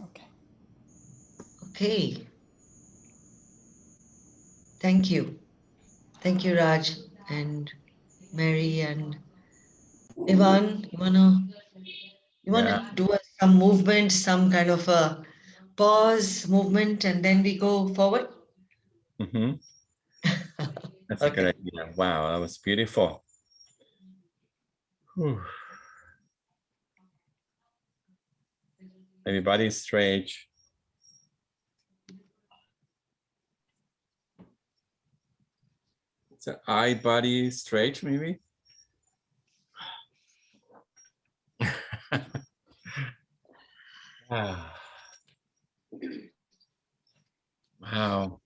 Okay. Okay. Thank you. Thank you, Raj and Mary and Ivan. You wanna Yeah. do some movement, some kind of a pause movement, and then we go forward? Hmm. That's a good Okay. idea. Wow, that was beautiful. Whew. Everybody stretch. It's an eye body stretch, maybe. Ah, wow,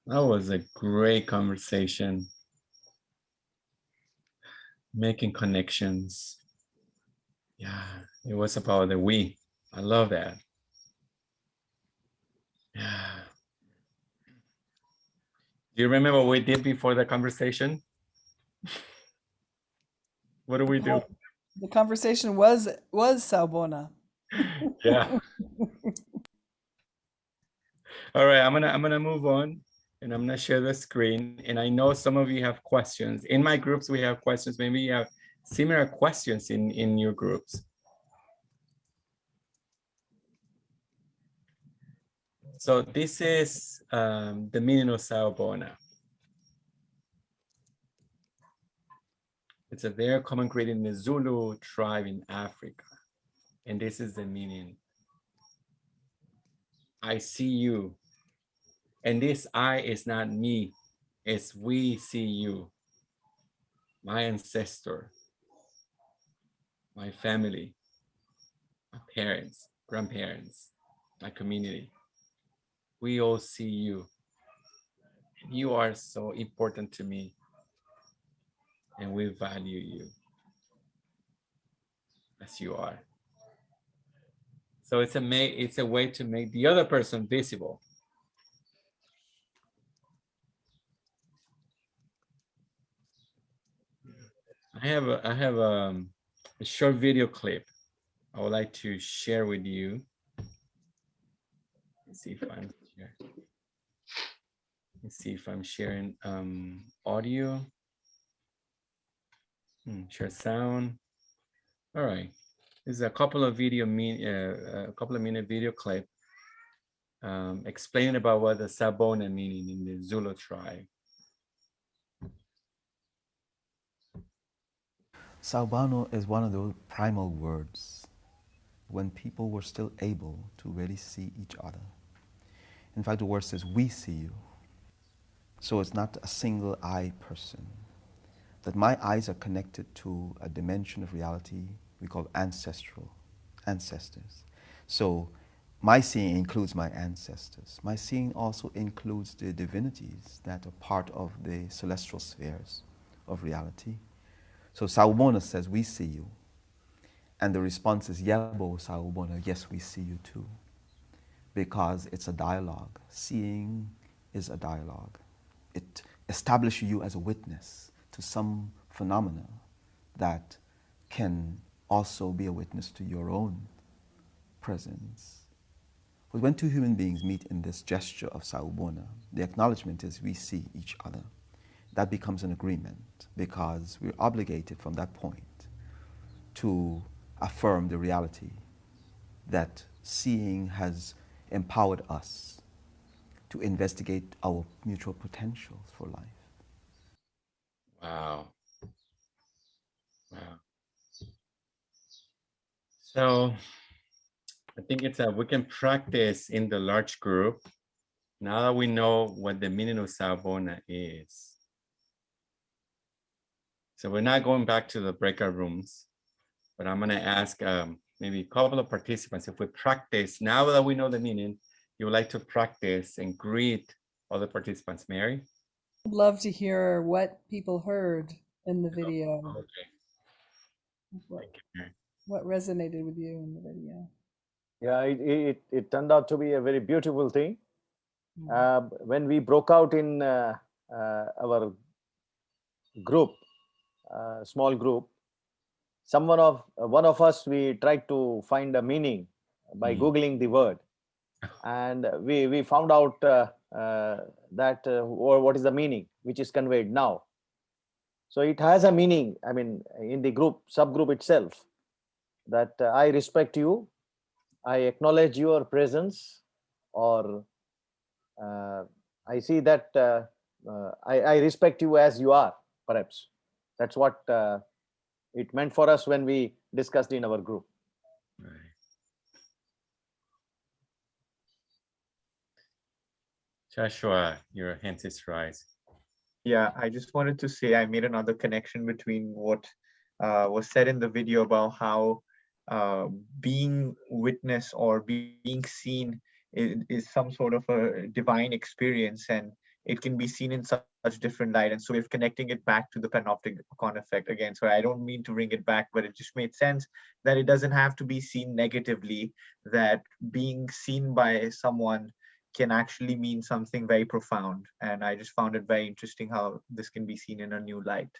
that was a great conversation. Making connections. Yeah, it was about the we. I love that. Yeah. Do you remember what we did before the conversation? What do we do? The conversation was Salbona. Yeah. All right, I'm gonna move on and I'm gonna share the screen. And I know some of you have questions. In my groups, we have questions. Maybe you have similar questions in your groups. So this is the meaning of Saobona. It's a very common greeting in the Zulu tribe in Africa. And this is the meaning. I see you. And this I is not me, it's we see you. My ancestor, my family, my parents, grandparents, my community. We all see you. And you are so important to me. And we value you as you are. So it's a way to make the other person visible. I have a short video clip I would like to share with you. Let's see if I'm here. Let's see if I'm sharing audio. Share sound. All right. This is a couple of a couple of minute video clip explaining about what the Sabona meaning in the Zulu tribe. Saubano is one of those primal words when people were still able to really see each other. In fact, the word says, we see you. So it's not a single eye person. That my eyes are connected to a dimension of reality we call ancestors. So my seeing includes my ancestors. My seeing also includes the divinities that are part of the celestial spheres of reality. So Saubona says, we see you. And the response is, Yabo Saubona, yes, we see you too. Because it's a dialogue. Seeing is a dialogue. It establishes you as a witness to some phenomena that can also be a witness to your own presence. But when two human beings meet in this gesture of Saubona, the acknowledgement is we see each other. That becomes an agreement because we're obligated from that point to affirm the reality that seeing has empowered us to investigate our mutual potentials for life. Wow. Wow. So I think it's a we can practice in the large group now that we know what the meaning of Sabona is. So we're not going back to the breakout rooms, but I'm gonna ask maybe a couple of participants if we practice now that we know the meaning, you would like to practice and greet other participants. Mary? I'd love to hear what people heard in the video. Okay, What thank you, Mary. what resonated with you in the video? Yeah, it turned out to be a very beautiful thing. Mm. When we broke out in our group, small group, one of us, we tried to find a meaning by Googling the word, and we found out that or what is the meaning which is conveyed now. So it has a meaning, I mean, in the subgroup itself, that I respect you, I acknowledge your presence, or I see that I respect you as you are, perhaps. That's what it meant for us when we discussed in our group. Right. Joshua, your hand is raised. Yeah, I just wanted to say I made another connection between what was said in the video about how being witness or being seen is some sort of a divine experience, and it can be seen in such different light. And so we're connecting it back to the panopticon effect again. So I don't mean to bring it back, but it just made sense that it doesn't have to be seen negatively, that being seen by someone can actually mean something very profound. And I just found it very interesting how this can be seen in a new light.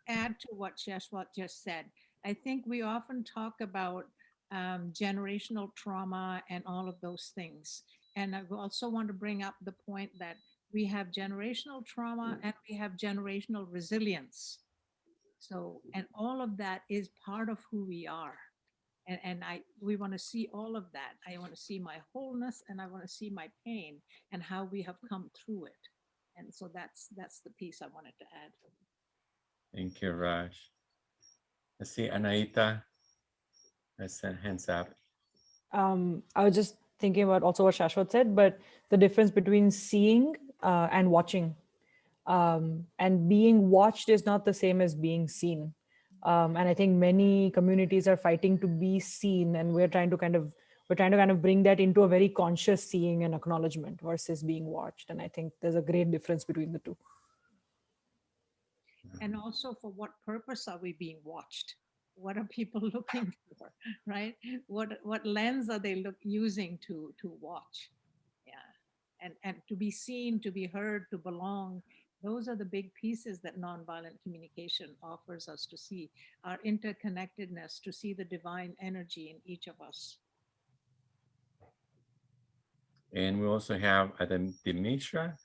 Add to what Shashwat just said. I think we often talk about generational trauma and all of those things. And I also want to bring up the point that we have generational trauma and we have generational resilience. So, and all of that is part of who we are. And we want to see all of that. I want to see my wholeness, and I want to see my pain and how we have come through it. And so that's the piece I wanted to add. Thank you, Raj. Let's see, Anaita has sent hands up. I was just thinking about also what Shashwat said, but the difference between seeing and watching. And being watched is not the same as being seen. And I think many communities are fighting to be seen, and we're trying to kind of bring that into a very conscious seeing and acknowledgement versus being watched. And I think there's a great difference between the two. And also, for what purpose are we being watched? What are people looking for, right? What lens are they using to watch? Yeah, and to be seen, to be heard, to belong. Those are the big pieces that nonviolent communication offers us to see, our interconnectedness, to see the divine energy in each of us. And we also have Dimitra.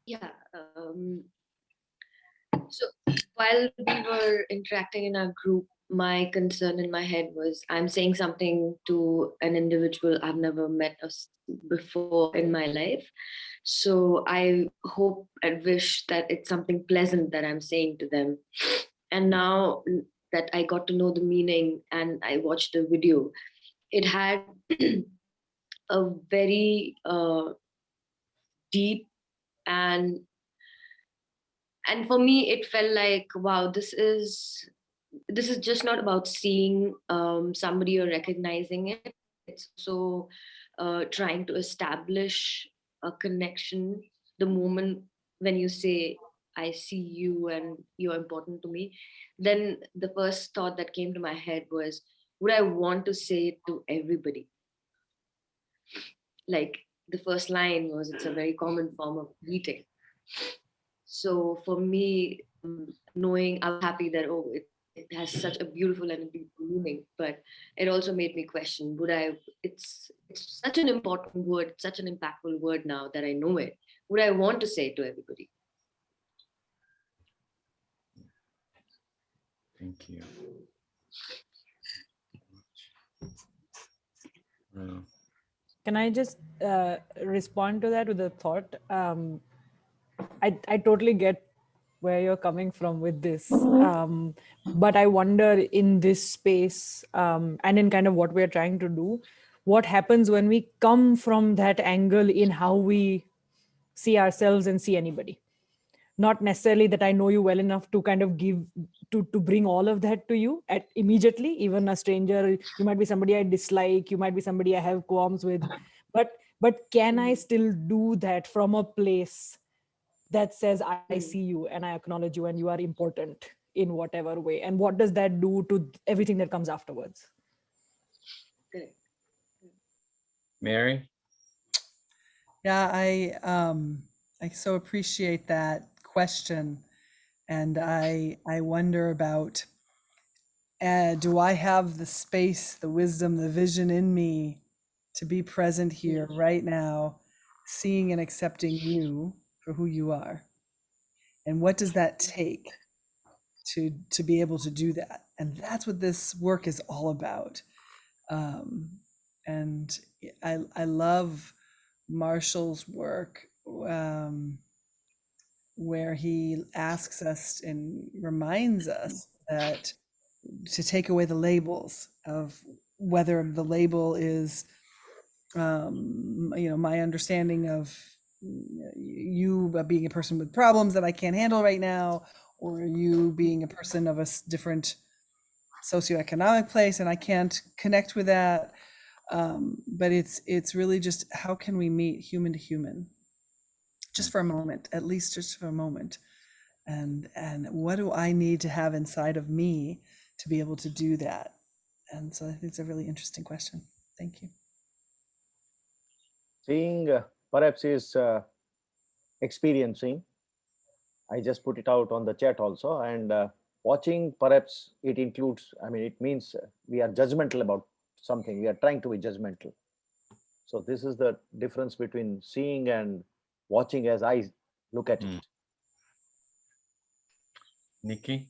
Yeah. So while we were interacting in our group, my concern in my head was I'm saying something to an individual I've never met before in my life. So I hope and wish that it's something pleasant that I'm saying to them. And now that I got to know the meaning and I watched the video, it had a very deep and for me it felt like, wow, this is just not about seeing somebody or recognizing it. It's also trying to establish a connection. The moment when you say, I see you and you're important to me, then the first thought that came to my head was, would I want to say it to everybody? Like the first line was, it's a very common form of greeting. So for me, knowing, I'm happy that, oh, it has such a beautiful and a deep meaning, but it also made me question, it's such an important word, such an impactful word now that I know it. Would I want to say it to everybody? Thank you. Can I just respond to that with a thought? I totally get where you're coming from with this. But I wonder in this space and in kind of what we're trying to do, what happens when we come from that angle in how we see ourselves and see anybody. Not necessarily that I know you well enough to kind of give, to bring all of that to you immediately. Even a stranger, you might be somebody I dislike, you might be somebody I have qualms with, but can I still do that from a place that says, I see you and I acknowledge you and you are important in whatever way? And what does that do to everything that comes afterwards? Correct. Mary? Yeah, I so appreciate that question, and I wonder about, do I have the space, the wisdom, the vision in me to be present here right now, seeing and accepting you for who you are? And what does that take to be able to do that? And that's what this work is all about. And I love Marshall's work, where he asks us and reminds us that to take away the labels of whether the label is, my understanding of you being a person with problems that I can't handle right now, or you being a person of a different socioeconomic place and I can't connect with that. But it's really just, how can we meet human to human, just for a moment, at least just for a moment, and what do I need to have inside of me to be able to do that? And so I think it's a really interesting question. Thank you. Seeing perhaps is experiencing. I just put it out on the chat also. And watching, perhaps it includes, I mean, it means we are judgmental about something. We are trying to be judgmental. So this is the difference between seeing and watching as I look at it. Nikki?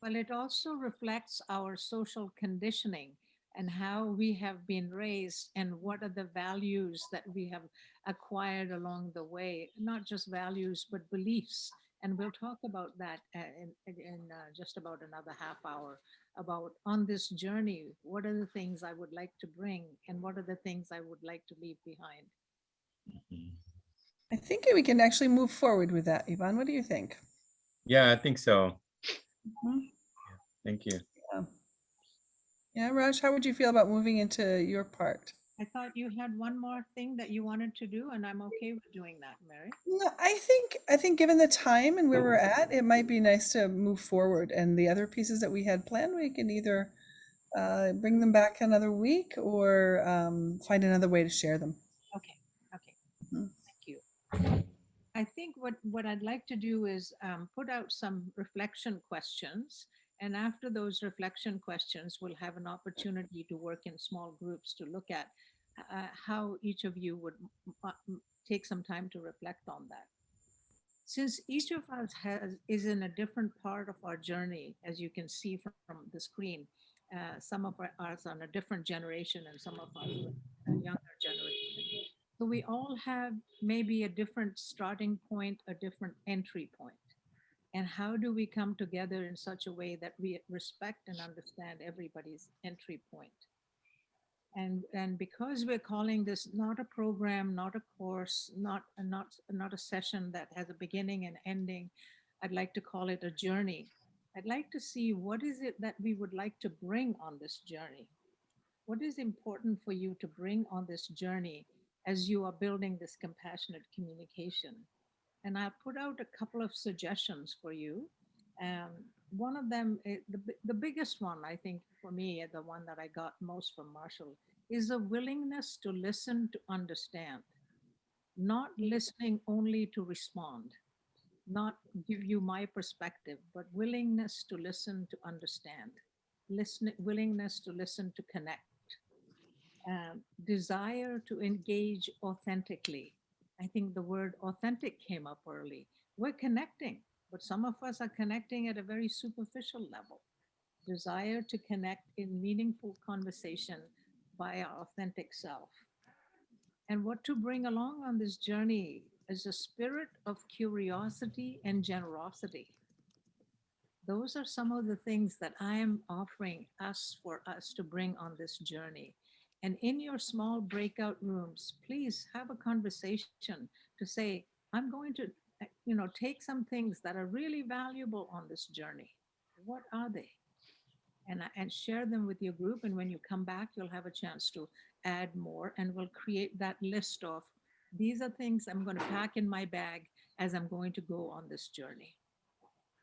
Well, it also reflects our social conditioning and how we have been raised and what are the values that we have acquired along the way, not just values, but beliefs. And we'll talk about that in just about another half hour, about on this journey, what are the things I would like to bring and what are the things I would like to leave behind. I think we can actually move forward with that. Yvonne, what do you think? Yeah, I think so. Mhm. Thank you. Yeah, Raj, how would you feel about moving into your part? I thought you had one more thing that you wanted to do, and I'm okay with doing that, Mary. No, I think given the time and where we're at, it might be nice to move forward. And the other pieces that we had planned, we can either bring them back another week or find another way to share them. Okay. Mhm. Thank you. I think what I'd like to do is put out some reflection questions. And after those reflection questions, we'll have an opportunity to work in small groups to look at how each of you would take some time to reflect on that. Since each of us is in a different part of our journey, as you can see from the screen, some of us on a different generation and some of us a younger generation. So we all have maybe a different starting point, a different entry point. And how do we come together in such a way that we respect and understand everybody's entry point? And because we're calling this not a program, not a course, not a session that has a beginning and ending, I'd like to call it a journey. I'd like to see what is it that we would like to bring on this journey. What is important for you to bring on this journey as you are building this compassionate communication? And I put out a couple of suggestions for you. One of them, the biggest one, I think, for me, the one that I got most from Marshall, is a willingness to listen to understand, not listening only to respond, not give you my perspective, but willingness to listen to understand, willingness to listen to connect, desire to engage authentically. I think the word authentic came up early. We're connecting, but some of us are connecting at a very superficial level. Desire to connect in meaningful conversation by our authentic self. And what to bring along on this journey is a spirit of curiosity and generosity. Those are some of the things that I am offering us for us to bring on this journey. And in your small breakout rooms, please have a conversation to say, I'm going to, take some things that are really valuable on this journey. What are they? And share them with your group. And when you come back, you'll have a chance to add more, and we'll create that list of these are things I'm going to pack in my bag as I'm going to go on this journey.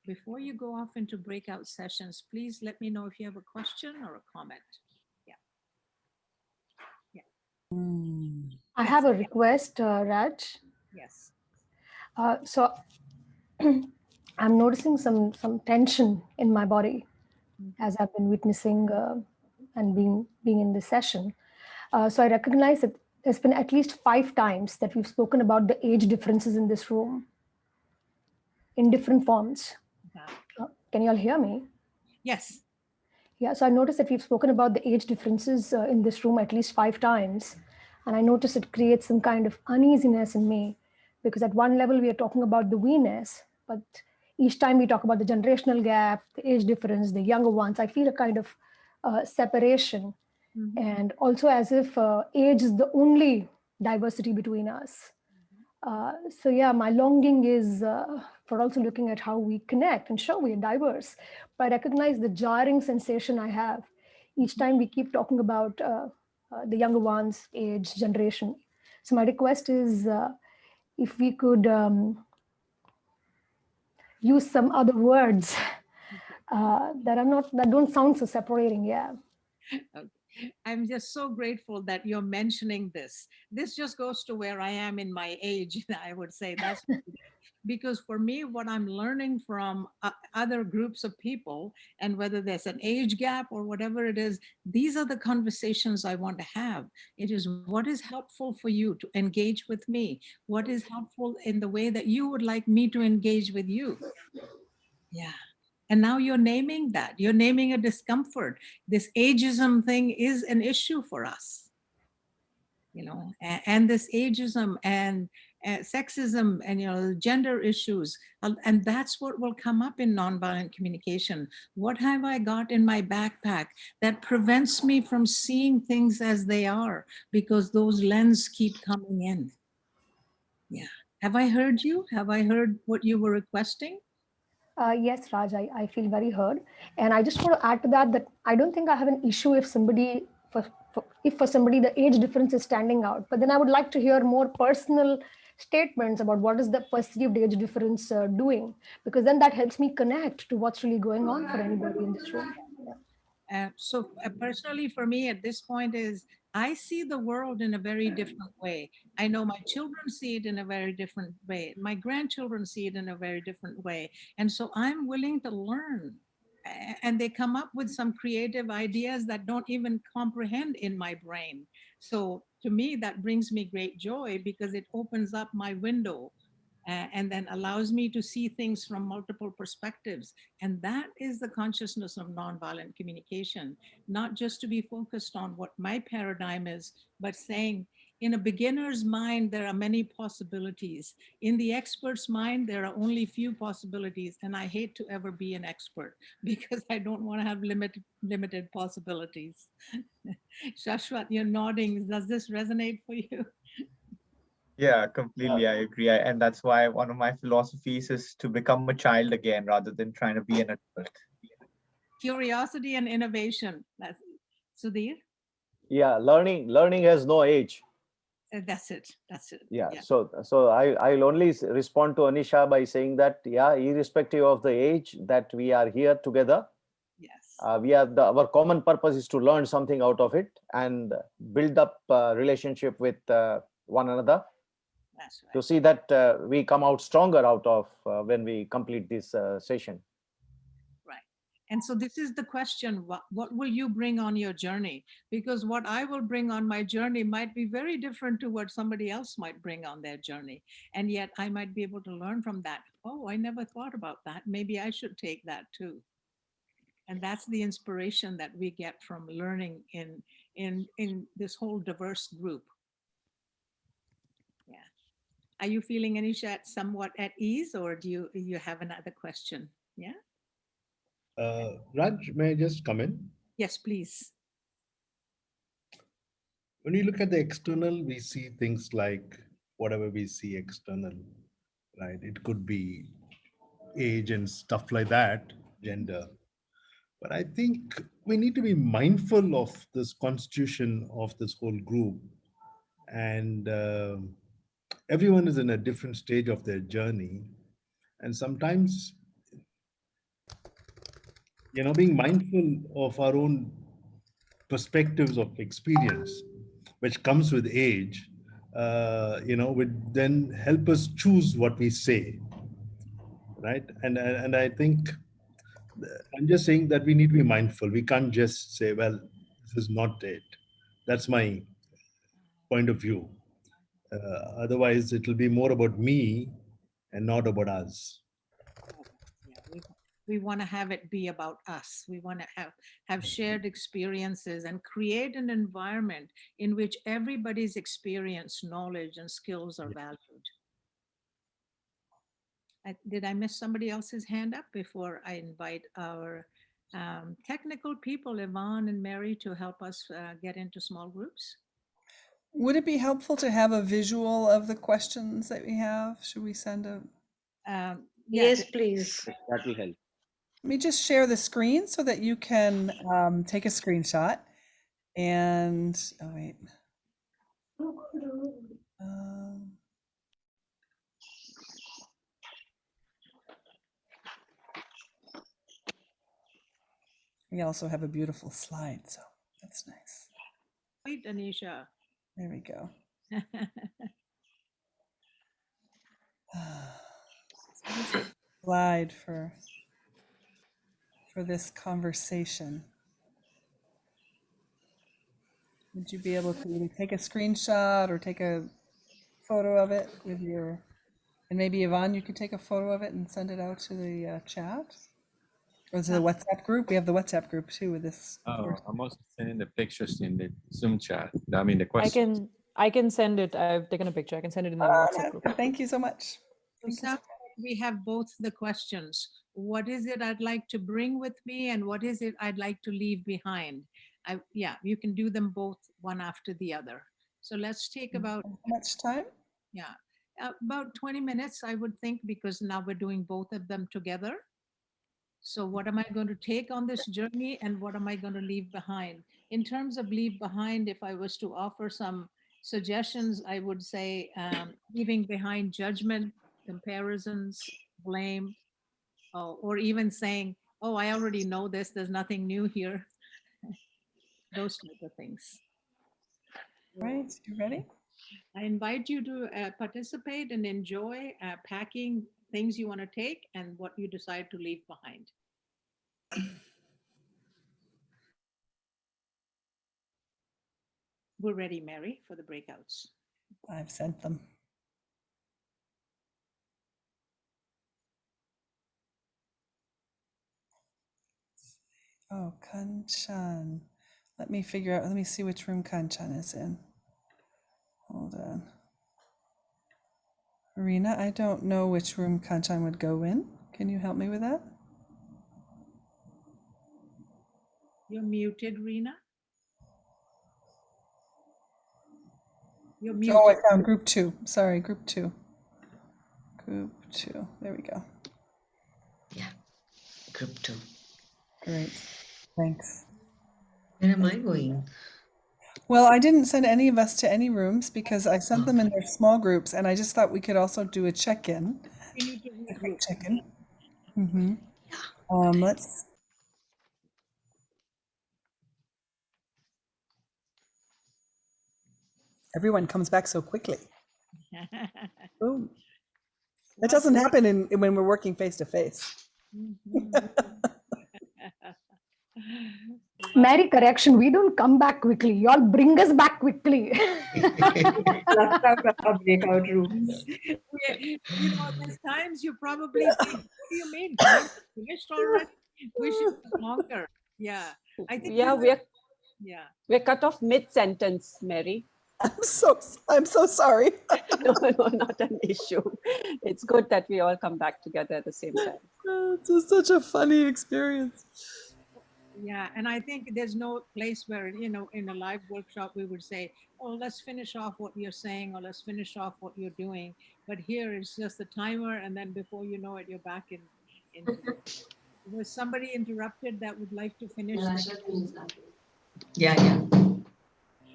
Before you go off into breakout sessions, please let me know if you have a question or a comment. I have a request, Raj. Yes. So I'm noticing some tension in my body as I've been witnessing and being in this session. So I recognize that there's been at least 5 times that we've spoken about the age differences in this room in different forms. Can you all hear me? Yes. Yeah, so I noticed that we've spoken about the age differences in this room at least 5 times. And I noticed it creates some kind of uneasiness in me, because at one level we are talking about the we-ness, but each time we talk about the generational gap, the age difference, the younger ones, I feel a kind of separation. And also as if age is the only diversity between us. So yeah, my longing is for also looking at how we connect and show we are diverse. But I recognize the jarring sensation I have each time we keep talking about the younger ones, age, generation. So my request is if we could use some other words that don't sound so separating. Yeah. Okay. I'm just so grateful that you're mentioning this. This just goes to where I am in my age, I would say. That's because for me, what I'm learning from other groups of people, and whether there's an age gap or whatever it is, these are the conversations I want to have. It is what is helpful for you to engage with me? What is helpful in the way that you would like me to engage with you? Yeah. And now you're naming that. You're naming a discomfort. This ageism thing is an issue for us, you know, and this ageism and sexism and, you know, gender issues. And that's what will come up in nonviolent communication. What have I got in my backpack that prevents me from seeing things as they are, because those lenses keep coming in? Yeah. Have I heard you? Have I heard what you were requesting? Yes, Raj, I feel very heard. And I just want to add to that I don't think I have an issue if somebody, if for somebody the age difference is standing out. But then I would like to hear more personal statements about what is the perceived age difference doing, because then that helps me connect to what's really going on for anybody in this room. Yeah. So personally for me at this point is I see the world in a very different way. I know my children see it in a very different way. My grandchildren see it in a very different way. And so I'm willing to learn. And they come up with some creative ideas that don't even comprehend in my brain. So to me, that brings me great joy, because it opens up my window and then allows me to see things from multiple perspectives. And that is the consciousness of nonviolent communication, not just to be focused on what my paradigm is, but saying, in a beginner's mind, there are many possibilities. In the expert's mind, there are only few possibilities. And I hate to ever be an expert, because I don't want to have limited possibilities. Shashwat, you're nodding. Does this resonate for you? Yeah, completely. I agree. And that's why one of my philosophies is to become a child again rather than trying to be an adult. Curiosity and innovation. That's Sudhir. Yeah, learning has no age. That's it. That's it. Yeah. So I'll only respond to Anisha by saying that, yeah, irrespective of the age that we are here together, yes, our common purpose is to learn something out of it and build up relationship with one another. That's right. To see that we come out stronger out of when we complete this session. Right. And so this is the question, what will you bring on your journey? Because what I will bring on my journey might be very different to what somebody else might bring on their journey. And yet I might be able to learn from that. Oh, I never thought about that. Maybe I should take that too. And that's the inspiration that we get from learning in this whole diverse group. Yeah. Are you feeling, Anisha, somewhat at ease, or do you have another question? Yeah. Raj, may I just come in? Yes, please. When you look at the external, we see things like whatever we see external, right? It could be age and stuff like that, gender. But I think we need to be mindful of this constitution of this whole group. And everyone is in a different stage of their journey. And sometimes, being mindful of our own perspectives of experience, which comes with age, would then help us choose what we say. right? And I think I'm just saying that we need to be mindful. We can't just say, well, this is not it. That's my point of view. Otherwise, it will be more about me and not about us. Yeah, we want to have it be about us. We want to have shared experiences and create an environment in which everybody's experience, knowledge, and skills are valued. Did I miss somebody else's hand up before I invite our technical people, Yvonne and Mary, to help us get into small groups? Would it be helpful to have a visual of the questions that we have? Should we send a? Yeah, Yes, please. That will help. Let me just share the screen so that you can take a screenshot. And oh wait. We also have a beautiful slide, so that's nice. Wait, Anisha. There we go. Slide for this conversation. Would you be able to either take a screenshot or take a photo of it with your, and maybe Yvonne, you could take a photo of it and send it out to the chat or to the WhatsApp group. We have the WhatsApp group too with this. Oh, I'm also sending the pictures in the Zoom chat. I mean, the questions. I can send it. I've taken a picture. I can send it in the WhatsApp group. Thank you so much. So we have both the questions. What is it I'd like to bring with me, and what is it I'd like to leave behind? Yeah, you can do them both one after the other. So let's take about how much time? Yeah, about 20 minutes, I would think, because now we're doing both of them together. So what am I going to take on this journey, and what am I going to leave behind? In terms of leave behind, if I was to offer some suggestions, I would say leaving behind judgment, comparisons, blame, or even saying, oh, I already know this, there's nothing new here. Those type of things. Right, you ready? I invite you to participate and enjoy packing things you want to take and what you decide to leave behind. We're ready, Mary, for the breakouts. I've sent them. Oh, Kanchan. Let me see which room Kanchan is in. Hold on. Rena, I don't know which room Kanchan would go in. Can you help me with that? You're muted, Rena. You're muted. Oh, I found group 2. Sorry, group 2. Group 2. There we go. Yeah, group 2. Great. Thanks. Where am I going? Well, I didn't send any of us to any rooms because I sent them in their small groups, and I just thought we could also do a check-in. We need to regroup. Check-in. Mm-hmm. Let's. Everyone comes back so quickly. Boom. That doesn't happen when we're working face to face. Mary, correction, we don't come back quickly. Y'all bring us back quickly. Breakout rooms. You know, there's times you probably think, what do you mean? Finished already? We should go longer. Yeah. I think we're cut off mid-sentence, Mary. I'm so sorry. No, not an issue. It's good that we all come back together at the same time. It's just such a funny experience. Yeah, and I think there's no place where, you know, in a live workshop, we would say, oh, let's finish off what you're saying, or let's finish off what you're doing. But here it's just a timer, and then before you know it, you're back in. Was somebody interrupted that would like to finish? Yeah.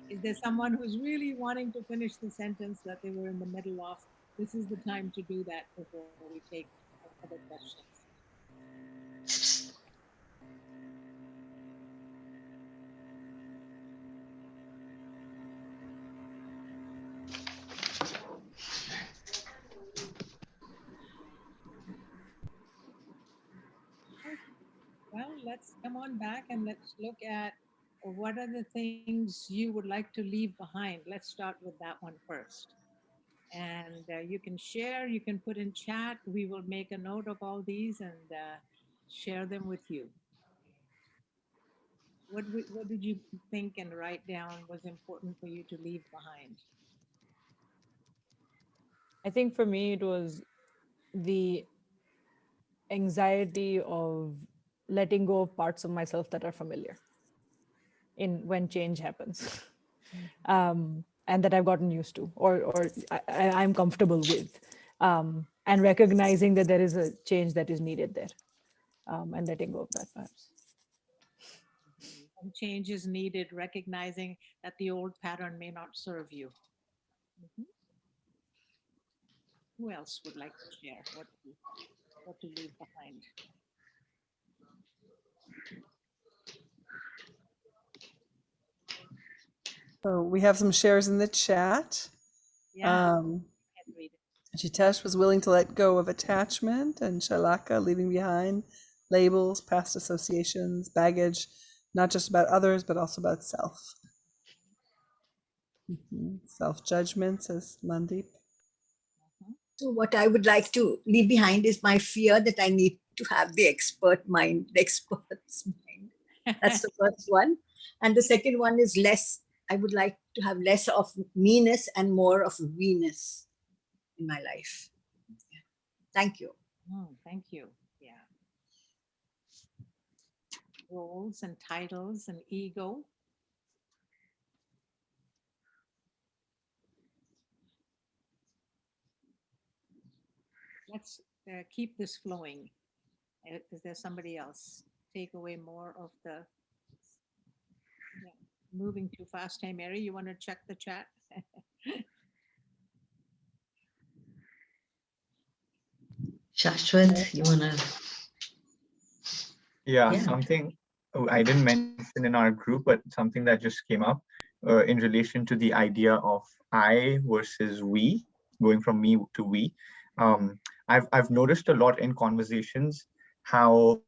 Is there someone who's really wanting to finish the sentence that they were in the middle of? This is the time to do that before we take other questions. let's come on back and let's look at what are the things you would like to leave behind. Let's start with that one first. And you can share, you can put in chat. We will make a note of all these and share them with you. What did you think and write down was important for you to leave behind? I think for me, it was the anxiety of letting go of parts of myself that are familiar in when change happens. And that I've gotten used to, or I'm comfortable with, and recognizing that there is a change that is needed there, and letting go of that perhaps. And change is needed, recognizing that the old pattern may not serve you. Mhm. Who else would like to share what to leave behind? So we have some shares in the chat. Yeah, I can read it. Jitesh was willing to let go of attachment, and Shalaka leaving behind labels, past associations, baggage, not just about others, but also about self. Self-judgment, says Mandeep. So what I would like to leave behind is my fear that I need to have the expert mind, the expert's mind. That's the first one. And the second one is less, I would like to have less of meanness and more of we-ness in my life. Yeah. Thank you. Thank you. Yeah. Roles and titles and ego. Let's keep this flowing. Is there somebody else? Take away more of the moving too fast. Hey, Mary, you want to check the chat? Shashwat, you wanna? Yeah, Yeah. something I didn't mention in our group, but something that just came up in relation to the idea of I versus we, going from me to we. I've noticed a lot in conversations how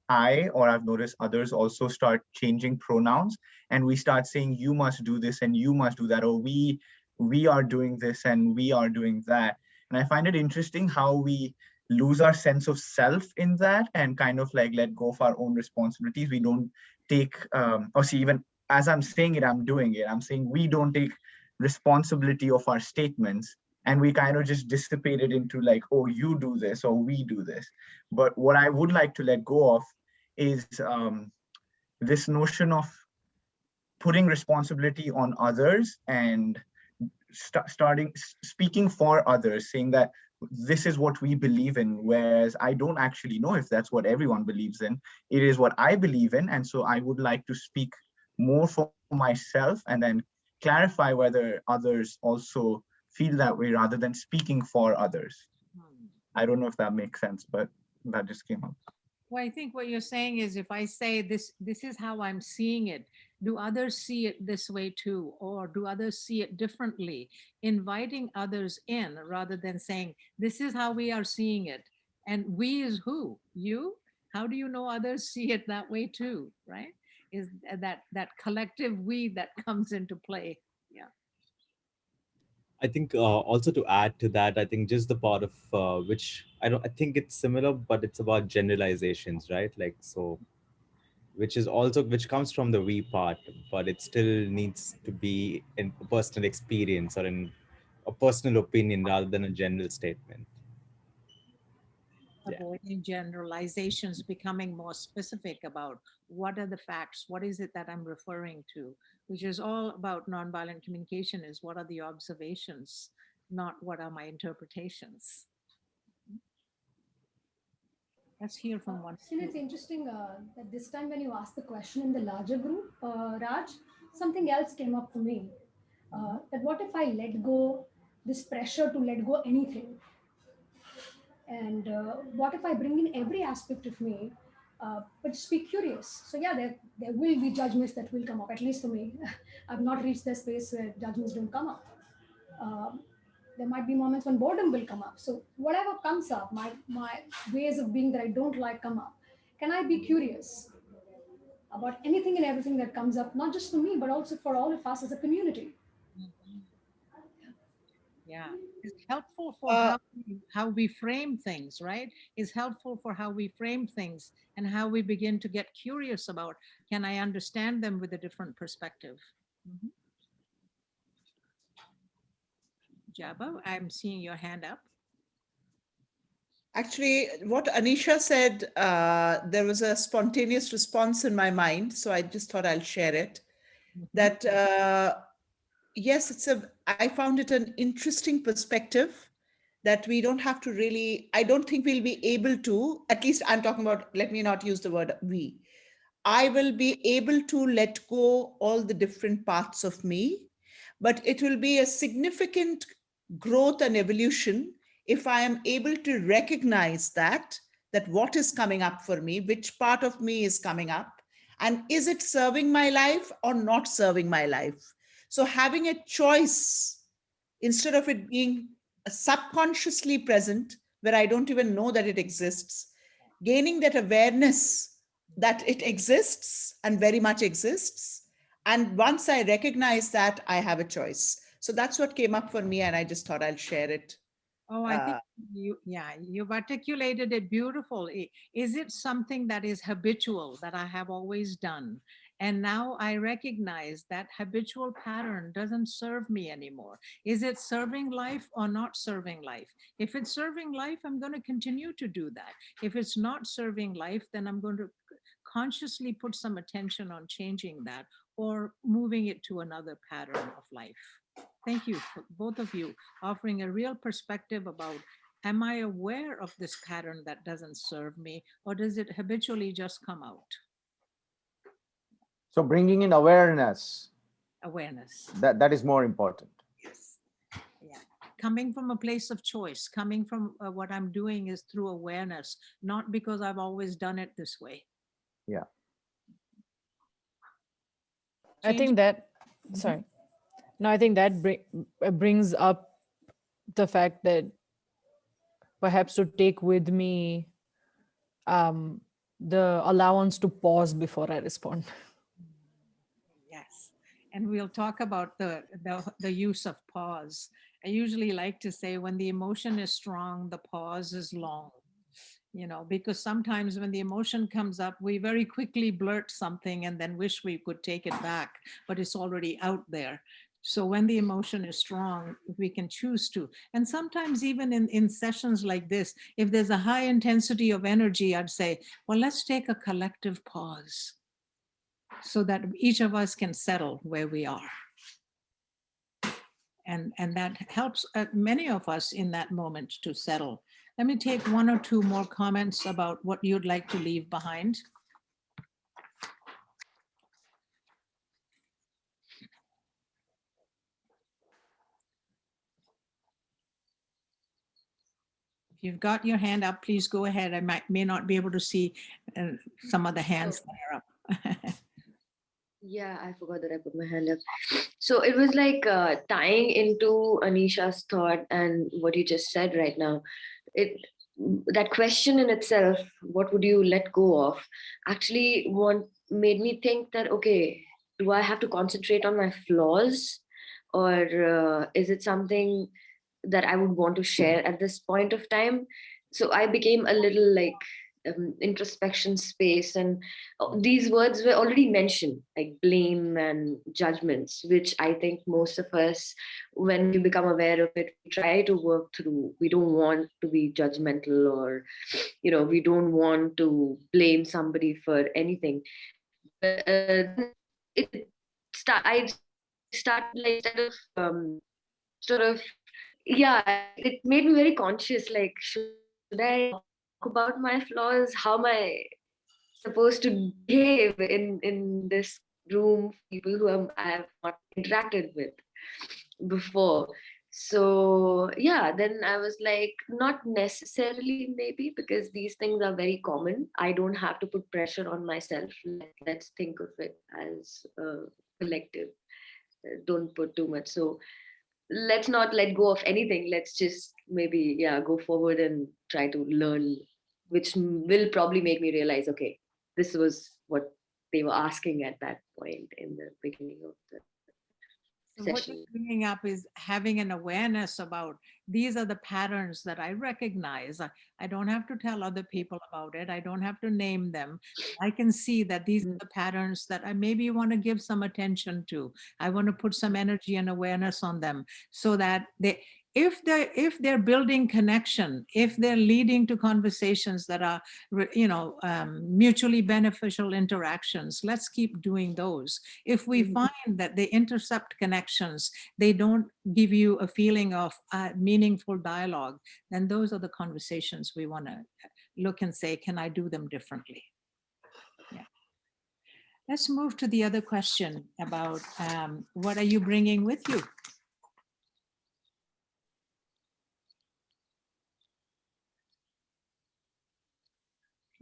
I've noticed others also start changing pronouns, and we start saying you must do this and you must do that, or we are doing this and we are doing that. And I find it interesting how we lose our sense of self in that and kind of like let go of our own responsibilities. We don't take or see, even as I'm saying it, I'm doing it. I'm saying we don't take responsibility of our statements, and we kind of just dissipate it into like, oh, you do this or we do this. But what I would like to let go of is this notion of putting responsibility on others and starting speaking for others, saying that this is what we believe in, whereas I don't actually know if that's what everyone believes in. It is what I believe in, and so I would like to speak more for myself and then clarify whether others also feel that way rather than speaking for others. I don't know if that makes sense, but that just came up. Well, I think what you're saying is if I say this is how I'm seeing it, do others see it this way too? Or do others see it differently? Inviting others in rather than saying, this is how we are seeing it. And we is who? You? How do you know others see it that way too? Right? Is that collective we that comes into play. Yeah. I think also to add to that, I think just the part of which I think it's similar, but it's about generalizations, right? Like, so, which comes from the we part, but it still needs to be in a personal experience or in a personal opinion rather than a general statement. Yeah. Avoiding generalizations, becoming more specific about what are the facts, what is it that I'm referring to, which is all about nonviolent communication, is what are the observations, not what are my interpretations. Let's hear from one. Still, it's interesting that this time when you asked the question in the larger group, Raj, something else came up for me. That what if I let go this pressure to let go anything? And what if I bring in every aspect of me, but just be curious? So yeah, there will be judgments that will come up, at least for me. I've not reached the space where judgments don't come up. There might be moments when boredom will come up. So whatever comes up, my ways of being that I don't like come up. Can I be curious? about anything and everything that comes up, not just for me, but also for all of us as a community. Yeah, it's helpful for Uh, how we frame things, right? It's helpful for how we frame things and how we begin to get curious about, can I understand them with a different perspective? Jabba, I'm seeing your hand up. Actually, what Anisha said, there was a spontaneous response in my mind, so I just thought I'll share it. That yes, I found it an interesting perspective that we don't have to really, I don't think we'll be able to, at least I'm talking about, let me not use the word we. I will be able to let go all the different parts of me, but it will be a significant growth and evolution if I am able to recognize that what is coming up for me, which part of me is coming up, and is it serving my life or not serving my life? So having a choice instead of it being subconsciously present, where I don't even know that it exists, gaining that awareness that it exists and very much exists. And once I recognize that, I have a choice. So that's what came up for me, and I just thought I'll share it. Oh, I think you've articulated it beautiful. Is it something that is habitual that I have always done? And now I recognize that habitual pattern doesn't serve me anymore. Is it serving life or not serving life? If it's serving life, I'm going to continue to do that. If it's not serving life, then I'm going to consciously put some attention on changing that or moving it to another pattern of life. Thank you, for both of you, offering a real perspective about, am I aware of this pattern that doesn't serve me, or does it habitually just come out? So bringing in awareness. Awareness. That is more important. Yes. Yeah. Coming from a place of choice, coming from what I'm doing is through awareness, not because I've always done it this way. Yeah. I think that, sorry. No, I think that brings up the fact that perhaps to take with me the allowance to pause before I respond. Yes, and we'll talk about the use of pause. I usually like to say when the emotion is strong, the pause is long. You know, because sometimes when the emotion comes up, we very quickly blurt something and then wish we could take it back, but it's already out there. So when the emotion is strong, we can choose to. And sometimes even in sessions like this, if there's a high intensity of energy, I'd say, well, let's take a collective pause so that each of us can settle where we are. And that helps many of us in that moment to settle. Let me take one or two more comments about what you'd like to leave behind. If you've got your hand up, please go ahead. I may not be able to see some of the hands that are up. Yeah, I forgot that I put my hand up. So it was like tying into Anisha's thought and what you just said right now. That question in itself, what would you let go of, actually made me think that, okay, do I have to concentrate on my flaws, or is it something that I would want to share at this point of time? So I became a little like introspection space, and these words were already mentioned, like blame and judgments, which I think most of us, when we become aware of it, we try to work through. We don't want to be judgmental, or we don't want to blame somebody for anything. But I started like sort of yeah, it made me very conscious, like, should I talk about my flaws? How am I supposed to behave in this room, people who I have not interacted with before? So yeah, then I was like, not necessarily, maybe, because these things are very common. I don't have to put pressure on myself. Let's think of it as a collective. Don't put too much. So let's not let go of anything. Let's just maybe go forward and try to learn, which will probably make me realize, okay, this was what they were asking at that point in the beginning of the So what you're session. bringing up is having an awareness about these are the patterns that I recognize. I don't have to tell other people about it. I don't have to name them. I can see that these are the patterns that I maybe want to give some attention to. I want to put some energy and awareness on them so that they, if they're building connection, if they're leading to conversations that are, mutually beneficial interactions, let's keep doing those. If we find that they intercept connections, they don't give you a feeling of meaningful dialogue, then those are the conversations we want to look and say, can I do them differently? Yeah. Let's move to the other question about what are you bringing with you?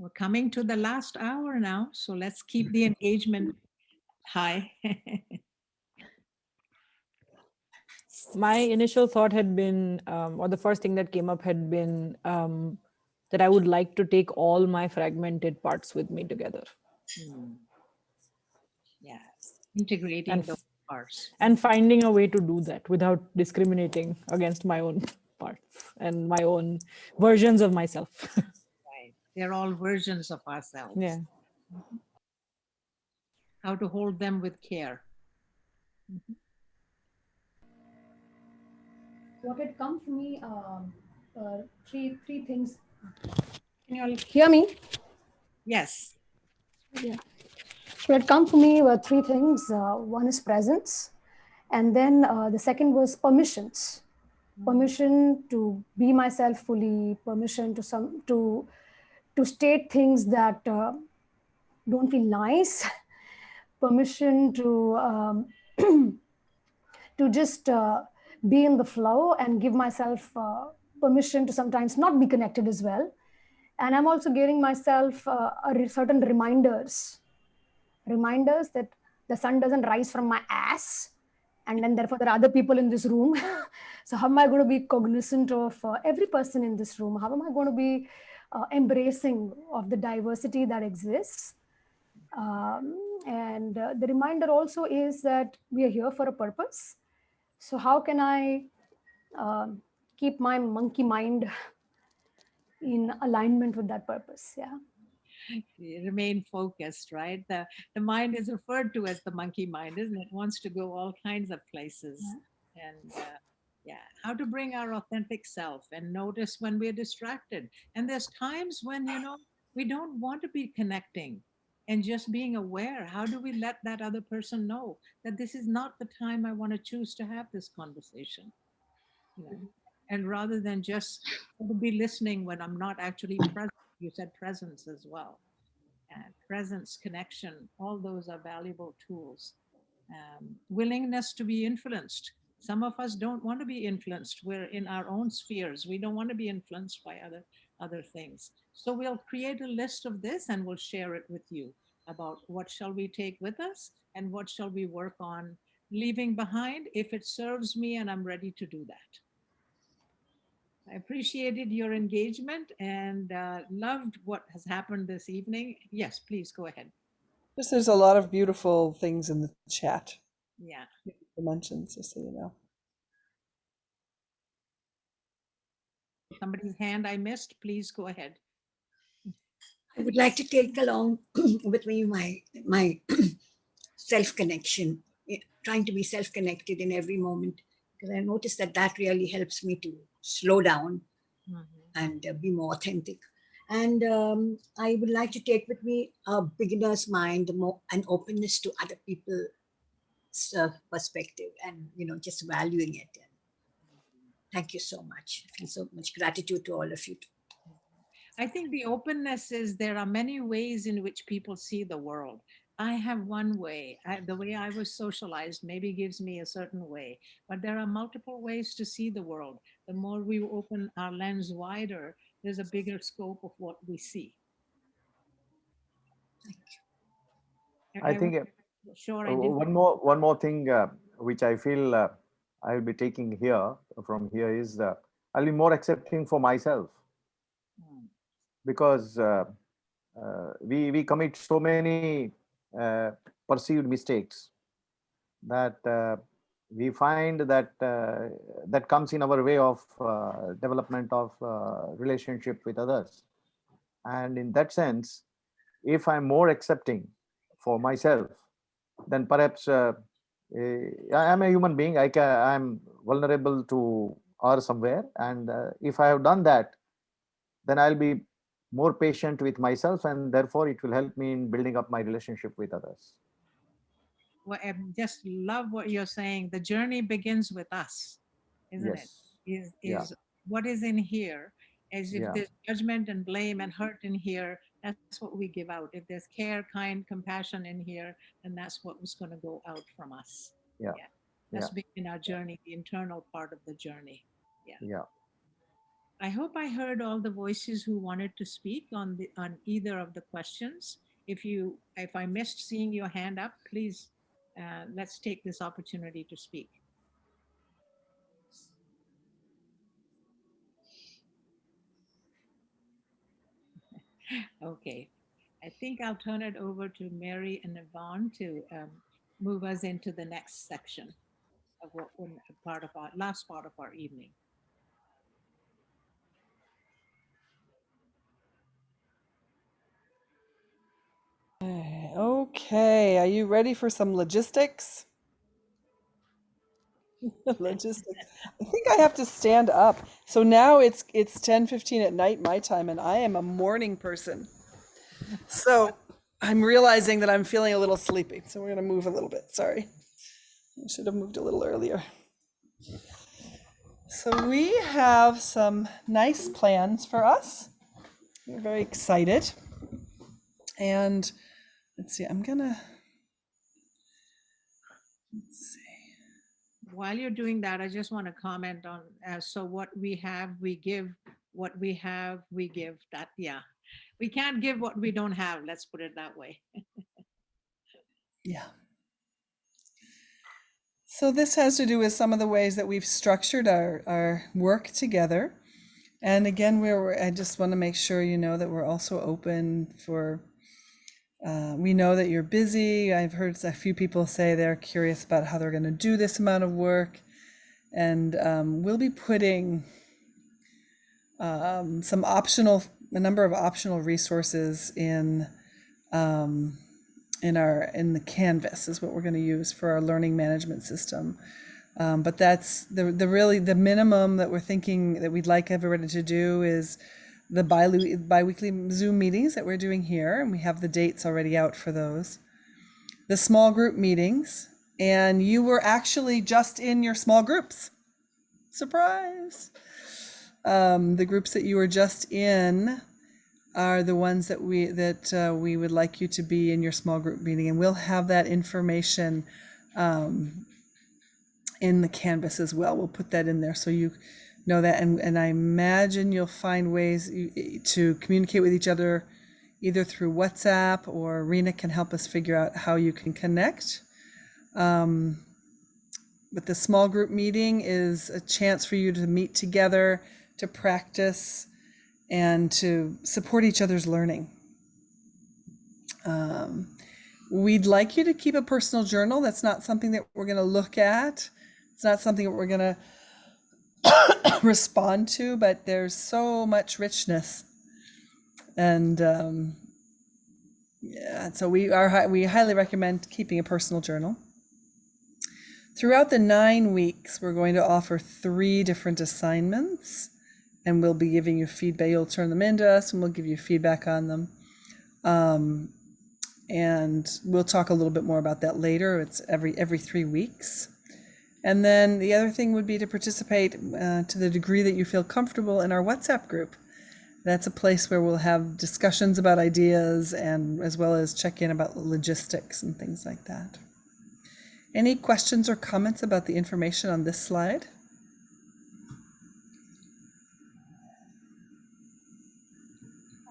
We're coming to the last hour now, so let's keep the engagement high. My initial thought had been, or the first thing that came up had been that I would like to take all my fragmented parts with me together. Yeah, integrating And, those parts. and finding a way to do that without discriminating against my own parts and my own versions of myself. Right. They're all versions of ourselves. Yeah. How to hold them with care. What had come for me, three things. Can you all hear me? Yes. Yeah. What had come for me were three things. One is presence, and then the second was permissions. Permission to be myself fully. Permission to state things that don't feel nice. Permission to to just be in the flow and give myself permission to sometimes not be connected as well. And I'm also giving myself certain reminders that the sun doesn't rise from my ass, and then therefore there are other people in this room. So how am I going to be cognizant of every person in this room? How am I going to be embracing of the diversity that exists? And the reminder also is that we are here for a purpose. So how can I keep my monkey mind in alignment with that purpose? Yeah. Remain focused, right? The mind is referred to as the monkey mind, isn't it? It wants to go all kinds of places. Yeah. And how to bring our authentic self and notice when we're distracted. And there's times when, we don't want to be connecting and just being aware. How do we let that other person know that this is not the time I want to choose to have this conversation? And rather than just be listening when I'm not actually present. You said presence as well. And presence, connection, all those are valuable tools. Willingness to be influenced. Some of us don't want to be influenced. We're in our own spheres. We don't want to be influenced by other things. So we'll create a list of this and we'll share it with you about what shall we take with us and what shall we work on leaving behind if it serves me and I'm ready to do that. I appreciated your engagement and loved what has happened this evening. Yes, please go ahead. Just there's a lot of beautiful things in the chat. Yeah. Dimensions, just so you know. Somebody's hand I missed, please go ahead. I would like to take along with me my self-connection, trying to be self-connected in every moment, because I noticed that really helps me to slow down and be more authentic. And I would like to take with me a beginner's mind, an openness to other people's perspective, and just valuing it. And thank you so much. I feel so much gratitude to all of you. I think the openness is there are many ways in which people see the world. I have one way. The way I was socialized maybe gives me a certain way, but there are multiple ways to see the world. The more we open our lens wider, there's a bigger scope of what we see. Thank you. I think sure. One more thing which I feel I'll be taking from here is I'll be more accepting for myself, because we commit so many perceived mistakes that we find that that comes in our way of development of relationship with others. And in that sense, if I'm more accepting for myself, then perhaps I am a human being. I'm vulnerable to err somewhere, and if I have done that, then I'll be more patient with myself, and therefore it will help me in building up my relationship with others. Well, I just love what you're saying. The journey begins with us, isn't it? Yes. Is what is in here. As if Yeah. there's judgment and blame and hurt in here, that's what we give out. If there's care, kind, compassion in here, then that's what was going to go out from us. Yeah. That's Yeah. been our journey, the internal part of the journey. Yeah. I hope I heard all the voices who wanted to speak on either of the questions. If I missed seeing your hand up, please let's take this opportunity to speak. Okay, I think I'll turn it over to Mary and Yvonne to move us into the next section of what part of our last part of our evening. Okay, are you ready for some logistics? Logistics. I think I have to stand up. So now it's 10:15 at night my time, and I am a morning person. So I'm realizing that I'm feeling a little sleepy. So we're gonna move a little bit. Sorry. I should have moved a little earlier. So we have some nice plans for us. We're very excited. And let's see, let's see. While you're doing that, I just want to comment on, so what we have, we give. What we have, we give. That, yeah. We can't give what we don't have. Let's put it that way. Yeah. So this has to do with some of the ways that we've structured our work together. And again, I just want to make sure you know that we're also open for, we know that you're busy. I've heard a few people say they're curious about how they're going to do this amount of work. And we'll be putting a number of optional resources in the Canvas is what we're going to use for our learning management system. But that's the minimum that we're thinking that we'd like everybody to do is the bi-weekly Zoom meetings that we're doing here, and we have the dates already out for those. The small group meetings, and you were actually just in your small groups. Surprise! The groups that you were just in are the ones that we would like you to be in your small group meeting, and we'll have that information in the Canvas as well. We'll put that in there so you know that, and I imagine you'll find ways to communicate with each other either through WhatsApp, or Rena can help us figure out how you can connect. But the small group meeting is a chance for you to meet together, to practice, and to support each other's learning. We'd like you to keep a personal journal. That's not something that we're going to look at. It's not something that we're going to respond to, but there's so much richness. And so we highly recommend keeping a personal journal. Throughout the 9 weeks, we're going to offer 3 different assignments, and we'll be giving you feedback. You'll turn them into us, and we'll give you feedback on them. And we'll talk a little bit more about that later. It's every 3 weeks. And then the other thing would be to participate to the degree that you feel comfortable in our WhatsApp group. That's a place where we'll have discussions about ideas, and as well as check in about logistics and things like that. Any questions or comments about the information on this slide?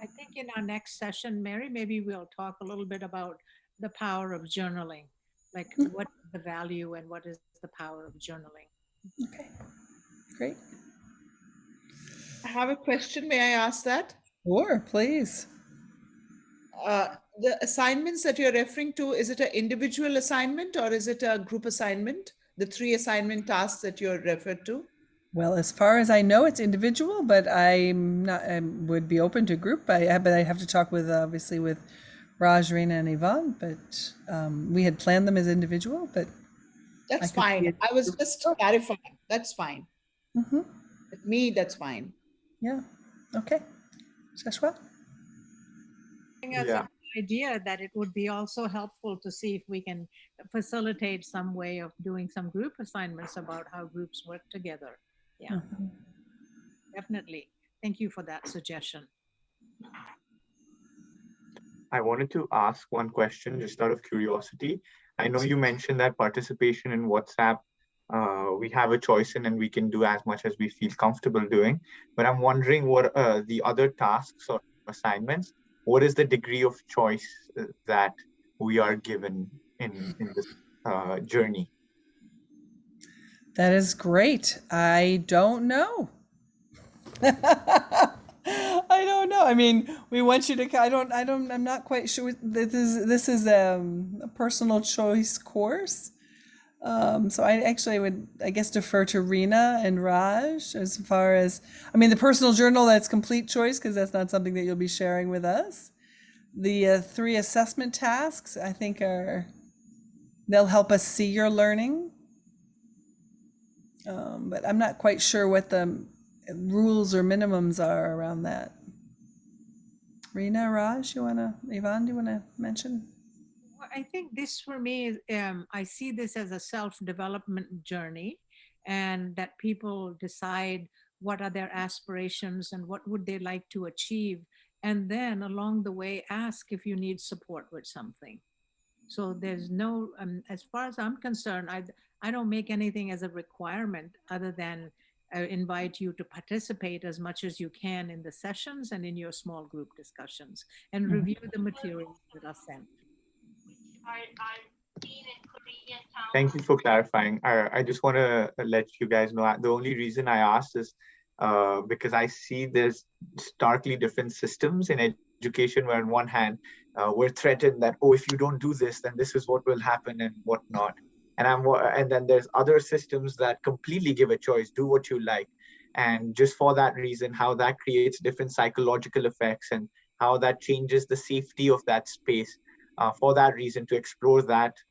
I think in our next session, Mary, maybe we'll talk a little bit about the power of journaling, like what is the value and what is the power of journaling. Okay, great. I have a question. May I ask that? Sure, please. The assignments that you're referring to, is it an individual assignment or is it a group assignment? The 3 assignment tasks that you're referred to? Well, as far as I know, it's individual, but I'm not. I would be open to group. But I have to talk with obviously with Raj, Reena, and Yvonne. But we had planned them as individual. But That's could see fine. it- I was just clarifying. That's fine. Mhm. With me, that's fine. Yeah. Okay. Shashwat? As Yeah. an idea that it would be also helpful to see if we can facilitate some way of doing some group assignments about how groups work together. Yeah, Mhm. definitely. Thank you for that suggestion. I wanted to ask one question just out of curiosity. I know you mentioned that participation in WhatsApp, we have a choice in and we can do as much as we feel comfortable doing. But I'm wondering what the other tasks or assignments, what is the degree of choice that we are given in this journey? That is great. I don't know. I don't know. I mean, we want you to. I'm not quite sure. This is a personal choice course. So I actually would, I guess, defer to Reena and Raj as far as. I mean, the personal journal, that's complete choice because that's not something that you'll be sharing with us. The 3 assessment tasks, I think, they'll help us see your learning. But I'm not quite sure what the rules or minimums are around that. Reena, Raj, Yvonne, do you want to mention? Well, I think this for me is, I see this as a self-development journey, and that people decide what are their aspirations and what would they like to achieve. And then along the way, ask if you need support with something. So there's no, as far as I'm concerned, I don't make anything as a requirement other than invite you to participate as much as you can in the sessions and in your small group discussions and review the materials that are sent. Thank you for clarifying. I just want to let you guys know the only reason I asked is because I see there's starkly different systems in education where on one hand, we're threatened that, oh, if you don't do this, then this is what will happen and whatnot. And then there's other systems that completely give a choice, do what you like. And just for that reason, how that creates different psychological effects and how that changes the safety of that space. For that reason, to explore that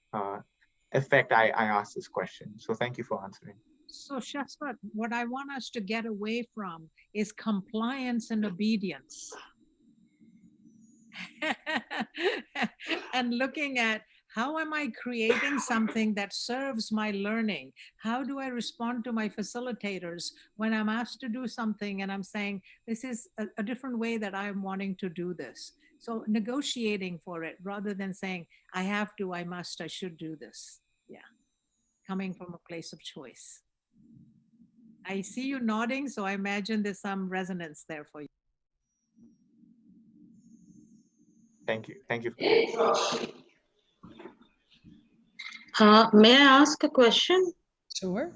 effect, I asked this question. So thank you for answering. So Shashwat, what I want us to get away from is compliance and obedience. And looking at how am I creating something that serves my learning? How do I respond to my facilitators when I'm asked to do something and I'm saying, this is a different way that I'm wanting to do this. So negotiating for it rather than saying, I have to, I must, I should do this. Yeah, coming from a place of choice. I see you nodding, so I imagine there's some resonance there for you. Thank you. Thank you. May I ask a question? Sure.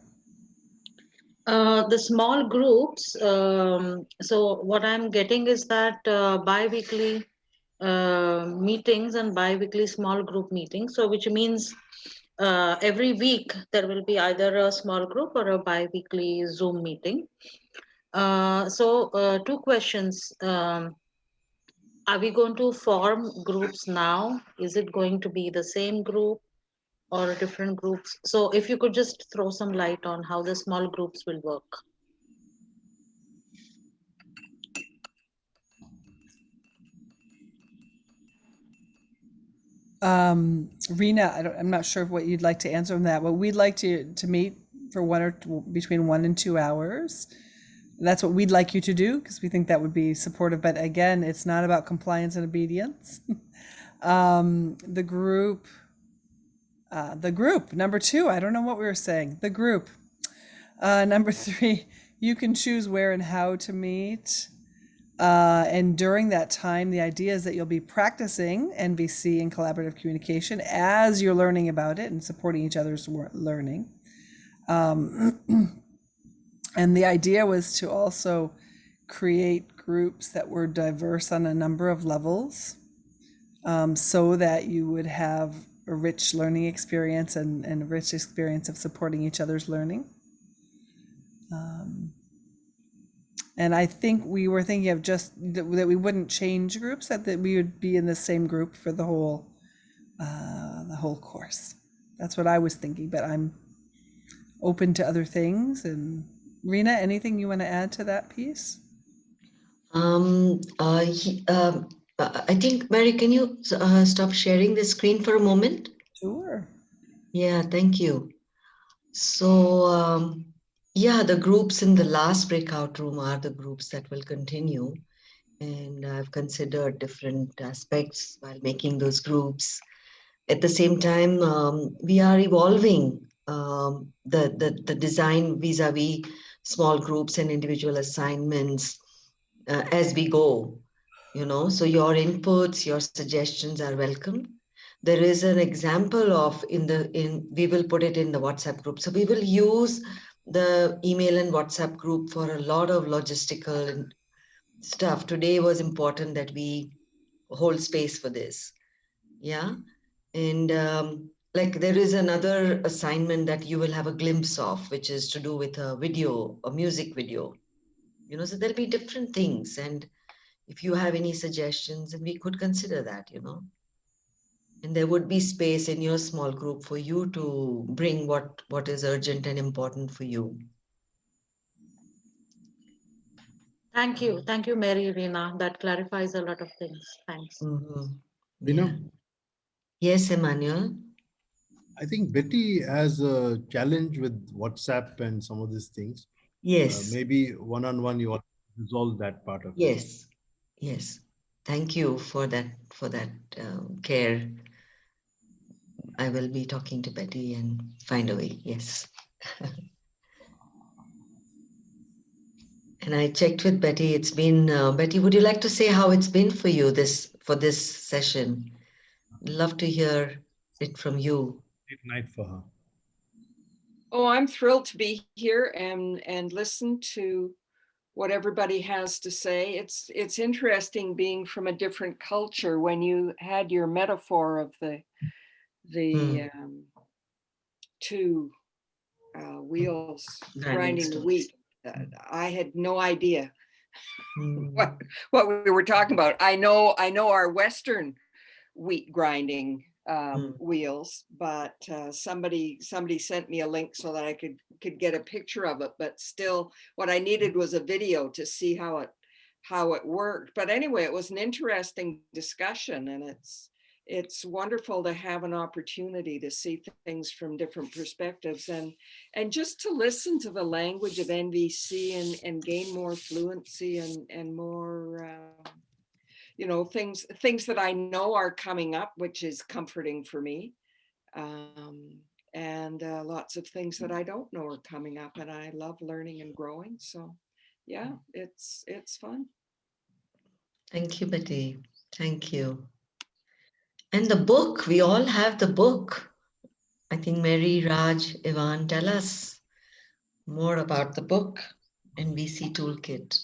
The small groups, so what I'm getting is that bi-weekly meetings and bi-weekly small group meetings, so which means every week there will be either a small group or a bi-weekly Zoom meeting. So 2 questions. Are we going to form groups now? Is it going to be the same group or different groups? So if you could just throw some light on how the small groups will work. Reena, I'm not sure what you'd like to answer on that, but we'd like to meet for between 1 and 2 hours. That's what we'd like you to do because we think that would be supportive. But again, it's not about compliance and obedience. The group, number 2, I don't know what we were saying. The group. Number 3, you can choose where and how to meet. And during that time, the idea is that you'll be practicing NVC and collaborative communication as you're learning about it and supporting each other's learning. And the idea was to also create groups that were diverse on a number of levels. so that you would have a rich learning experience and a rich experience of supporting each other's learning. And I think we were thinking of just that we wouldn't change groups, that we would be in the same group for the whole course. That's what I was thinking, but I'm open to other things. And Rena, anything you want to add to that piece? I think, Mary, can you stop sharing the screen for a moment? Sure. Yeah, thank you. So, yeah, the groups in the last breakout room are the groups that will continue. And I've considered different aspects while making those groups. At the same time, we are evolving the design vis-a-vis small groups and individual assignments as we go, so your inputs, your suggestions are welcome. There is an example of we will put it in the WhatsApp group. So we will use the email and WhatsApp group for a lot of logistical stuff. Today was important that we hold space for this. Yeah. And like there is another assignment that you will have a glimpse of, which is to do with a video, a music video. So there'll be different things. And if you have any suggestions, and we could consider that, and there would be space in your small group for you to bring what is urgent and important for you. Thank you, Mary, Reena. That clarifies a lot of things. Thanks. Bina? Yes, Emmanuel. I think Betty has a challenge with WhatsApp and some of these things. Yes. Maybe one-on-one you all resolve that part of it. Yes. Yes. Thank you for that care. I will be talking to Betty and find a way. Yes. And I checked with Betty. It's been Betty, would you like to say how it's been for you for this session? Love to hear it from you. Good night for her. Oh, I'm thrilled to be here and listen to what everybody has to say. It's interesting being from a different culture. When you had your metaphor of the two wheels grinding the wheat, I had no idea what we were talking about. I know our Western wheat grinding wheels, but somebody sent me a link so that I could get a picture of it. But still, what I needed was a video to see how it worked. But anyway, it was an interesting discussion, and it's wonderful to have an opportunity to see things from different perspectives and just to listen to the language of NVC and gain more fluency and more things that I know are coming up, which is comforting for me. And lots of things that I don't know are coming up, and I love learning and growing. So yeah, it's fun. Thank you, Betty. Thank you. And the book, we all have the book. I think Mary, Raj, Ivan, tell us more about the book, NVC Toolkit.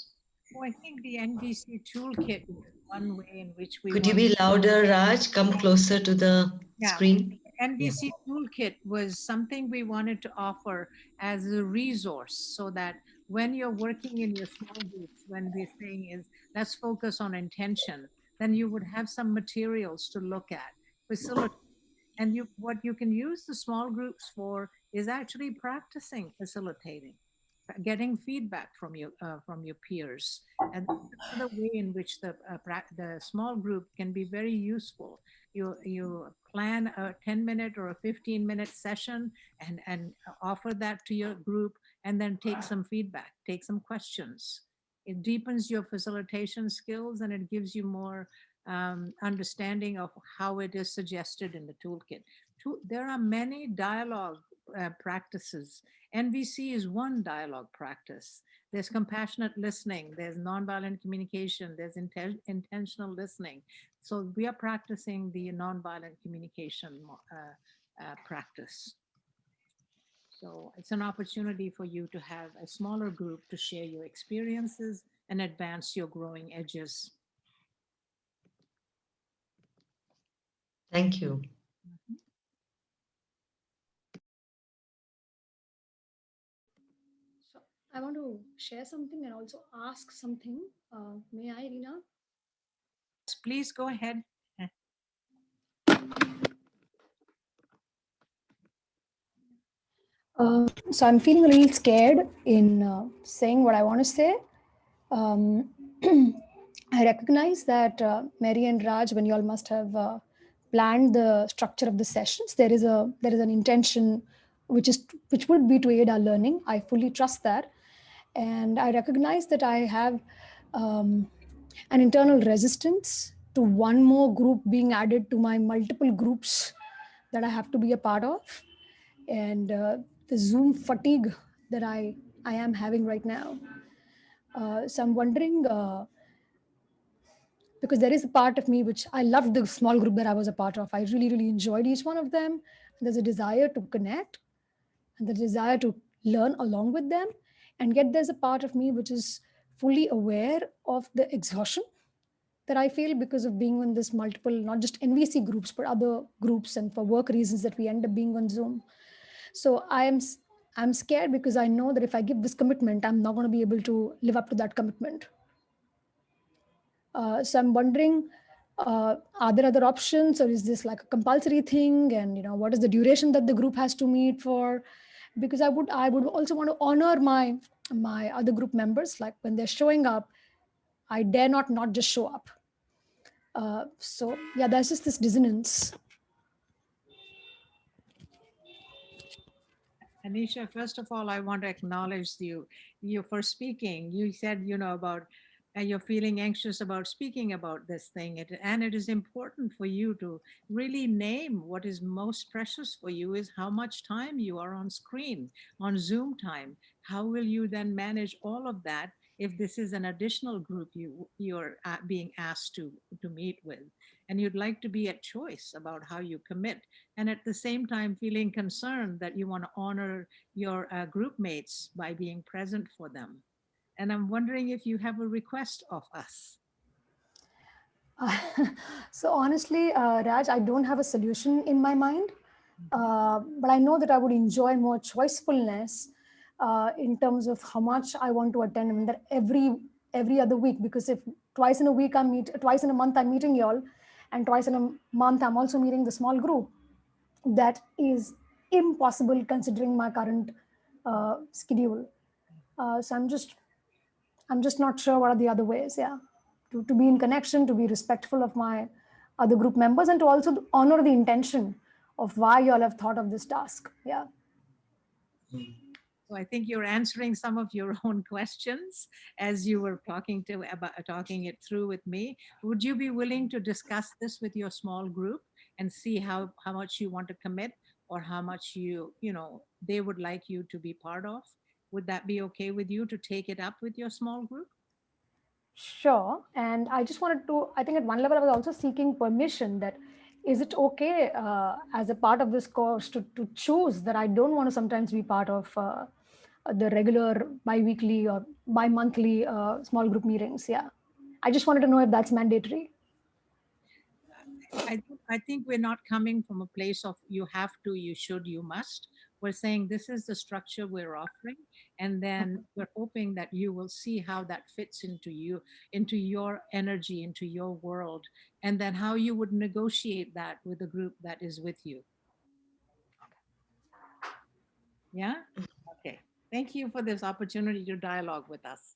Oh, I think the NVC Toolkit is one way in which we Could you be louder, Raj? Come closer to the screen. NVC Toolkit was something we wanted to offer as a resource so that when you're working in your small groups, when we're saying is let's focus on intention, then you would have some materials to look at, facilitate. And what you can use the small groups for is actually practicing facilitating, getting feedback from your peers, and another way in which the small group can be very useful. You plan a 10-minute or a 15-minute session and offer that to your group, and then take some feedback, take some questions. It deepens your facilitation skills, and it gives you more understanding of how it is suggested in the toolkit. There are many dialogue practices. NVC is one dialogue practice. There's compassionate listening, there's nonviolent communication, there's intentional listening. So we are practicing the nonviolent communication practice. So it's an opportunity for you to have a smaller group to share your experiences and advance your growing edges. Thank you. So I want to share something and also ask something. May I, Rina? Please go ahead. So I'm feeling a little scared in saying what I want to say. I recognize that Mary and Raj, when you all must have planned the structure of the sessions, there is an intention which would be to aid our learning. I fully trust that, and I recognize that I have an internal resistance to one more group being added to my multiple groups that I have to be a part of, and the Zoom fatigue that I am having right now. So I'm wondering, because there is a part of me which I loved the small group that I was a part of. I really, really enjoyed each one of them. There's a desire to connect and the desire to learn along with them. And yet there's a part of me which is fully aware of the exhaustion that I feel because of being on this multiple, not just NVC groups, but other groups, and for work reasons that we end up being on Zoom. So I'm scared because I know that if I give this commitment, I'm not going to be able to live up to that commitment. So I'm wondering, are there other options, or is this like a compulsory thing? And what is the duration that the group has to meet for? Because I would also want to honor my other group members. Like when they're showing up, I dare not just show up. So yeah, there's just this dissonance. Anisha, first of all, I want to acknowledge you for speaking. You said, about you're feeling anxious about speaking about this thing. And it is important for you to really name what is most precious for you is how much time you are on screen, on Zoom time. How will you then manage all of that if this is an additional group you're being asked to meet with? And you'd like to be at choice about how you commit, and at the same time feeling concerned that you want to honor your group mates by being present for them. And I'm wondering if you have a request of us. So honestly, Raj, I don't have a solution in my mind, but I know that I would enjoy more choicefulness in terms of how much I want to attend. I mean, that every other week, because if twice in a month I'm meeting y'all, and twice in a month I'm also meeting the small group, that is impossible considering my current schedule. So I'm just not sure what are the other ways. Yeah, to be in connection, to be respectful of my other group members, and to also honor the intention of why you all have thought of this task. Yeah. So I think you're answering some of your own questions as you were talking it through with me. Would you be willing to discuss this with your small group and see how much you want to commit, or how much they would like you to be part of? Would that be okay with you to take it up with your small group? Sure. And I just wanted to, I think at one level I was also seeking permission that, is it okay as a part of this course to choose that I don't want to sometimes be part of the regular bi-weekly or bi-monthly small group meetings? Yeah. I just wanted to know if that's mandatory. I think we're not coming from a place of you have to, you should, you must. We're saying this is the structure we're offering, and then we're hoping that you will see how that fits into you, into your energy, into your world, and then how you would negotiate that with the group that is with you. Yeah? Okay. Thank you for this opportunity to dialogue with us.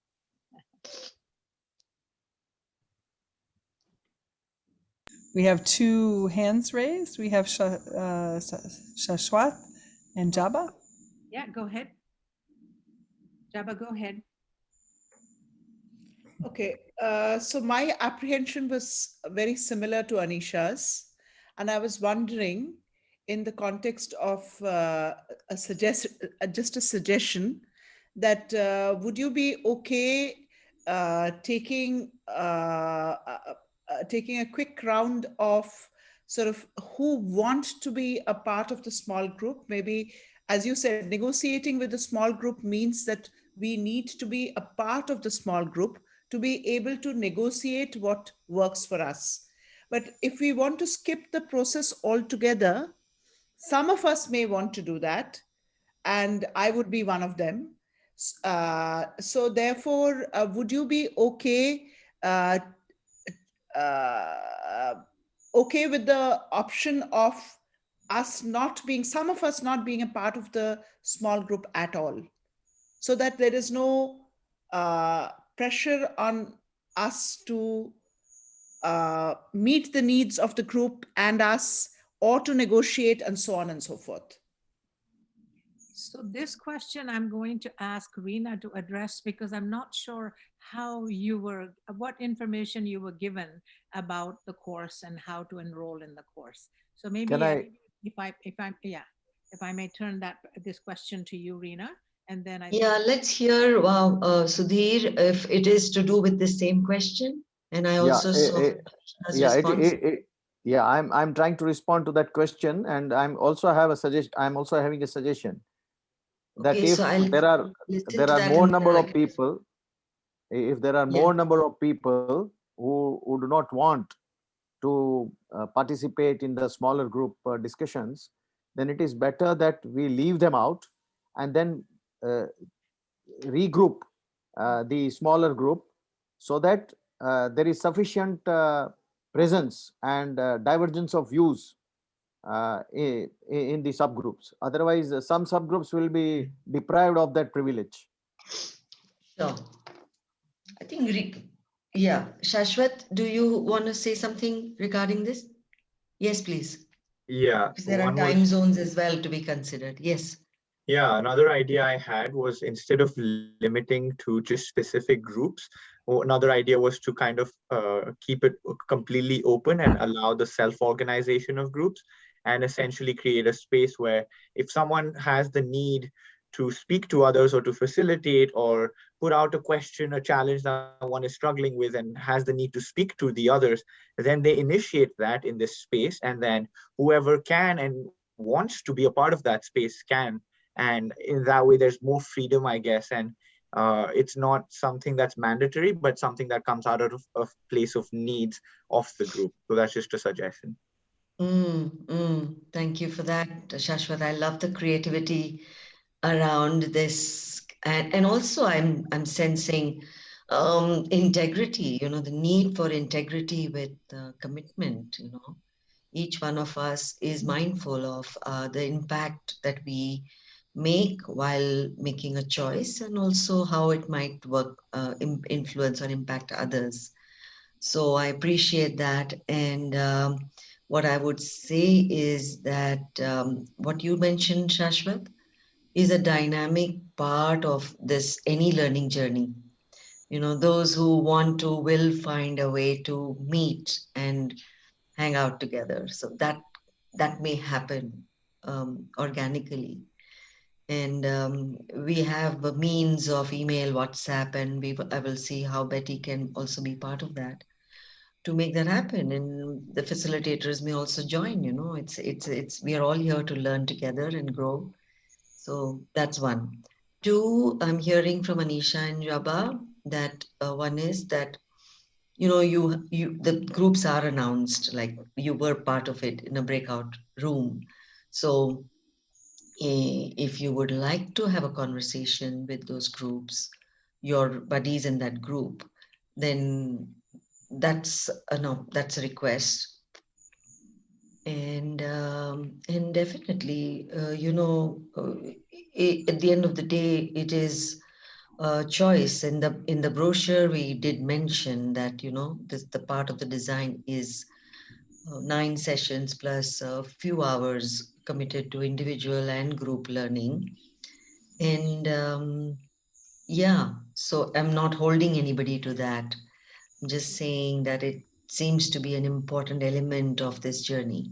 We have two hands raised. We have Shashwat and Jabba. Yeah, go ahead. Jabba, go ahead. Okay, so my apprehension was very similar to Anisha's, and I was wondering, in the context of just a suggestion, that would you be okay taking a quick round of sort of who want to be a part of the small group? Maybe, as you said, negotiating with the small group means that we need to be a part of the small group to be able to negotiate what works for us. But if we want to skip the process altogether, some of us may want to do that, and I would be one of them. So therefore, would you be okay okay with the option of us not being, some of us not being a part of the small group at all, so that there is no pressure on us to meet the needs of the group and us, or to negotiate and so on and so forth? So this question I'm going to ask Reena to address, because I'm not sure how you were, what information you were given about the course and how to enroll in the course. So maybe Can I? if I may turn this question to you, Reena, and then I Yeah, let's hear Sudhir, if it is to do with the same question. And I Yeah, also saw Krishna's response. Yeah, I'm trying to respond to that question, and I'm also having a suggestion that Okay, if so I'll there are listen there to are that more and number then of people, if there are Yeah. more number of people who do not want to participate in the smaller group discussions, then it is better that we leave them out and then regroup the smaller group, so that there is sufficient presence and divergence of views in the subgroups. Otherwise, some subgroups will be deprived of that privilege. Sure. I think, yeah, Shashwat, do you want to say something regarding this? Yes, please. Yeah, Because there are one time was zones as well to be considered. Yes. Yeah, another idea I had was, instead of limiting to just specific groups, another idea was to kind of keep it completely open and allow the self-organization of groups, and essentially create a space where if someone has the need to speak to others or to facilitate or put out a question, a challenge that one is struggling with and has the need to speak to the others, then they initiate that in this space, and then whoever can and wants to be a part of that space can. And in that way, there's more freedom, I guess. And it's not something that's mandatory, but something that comes out of a place of needs of the group. So that's just a suggestion. Thank you for that, Shashwat. I love the creativity around this. And also I'm sensing integrity, the need for integrity with commitment. Each one of us is mindful of the impact that we make while making a choice, and also how it might work, influence or impact others. So I appreciate that. And what I would say is that what you mentioned, Shashwat, is a dynamic part of this any learning journey. Those who want to will find a way to meet and hang out together. So that may happen organically. And we have a means of email, WhatsApp, and I will see how Betty can also be part of that to make that happen. And the facilitators may also join. We are all here to learn together and grow. So that's one. Two, I'm hearing from Anisha and Jabba that one is that the groups are announced, like you were part of it in a breakout room. So if you would like to have a conversation with those groups, your buddies in that group, then that's that's a request. And definitely, at the end of the day, it is a choice. In the brochure, we did mention that the part of the design is 9 sessions plus a few hours committed to individual and group learning. And yeah, so I'm not holding anybody to that. I'm just saying that it seems to be an important element of this journey.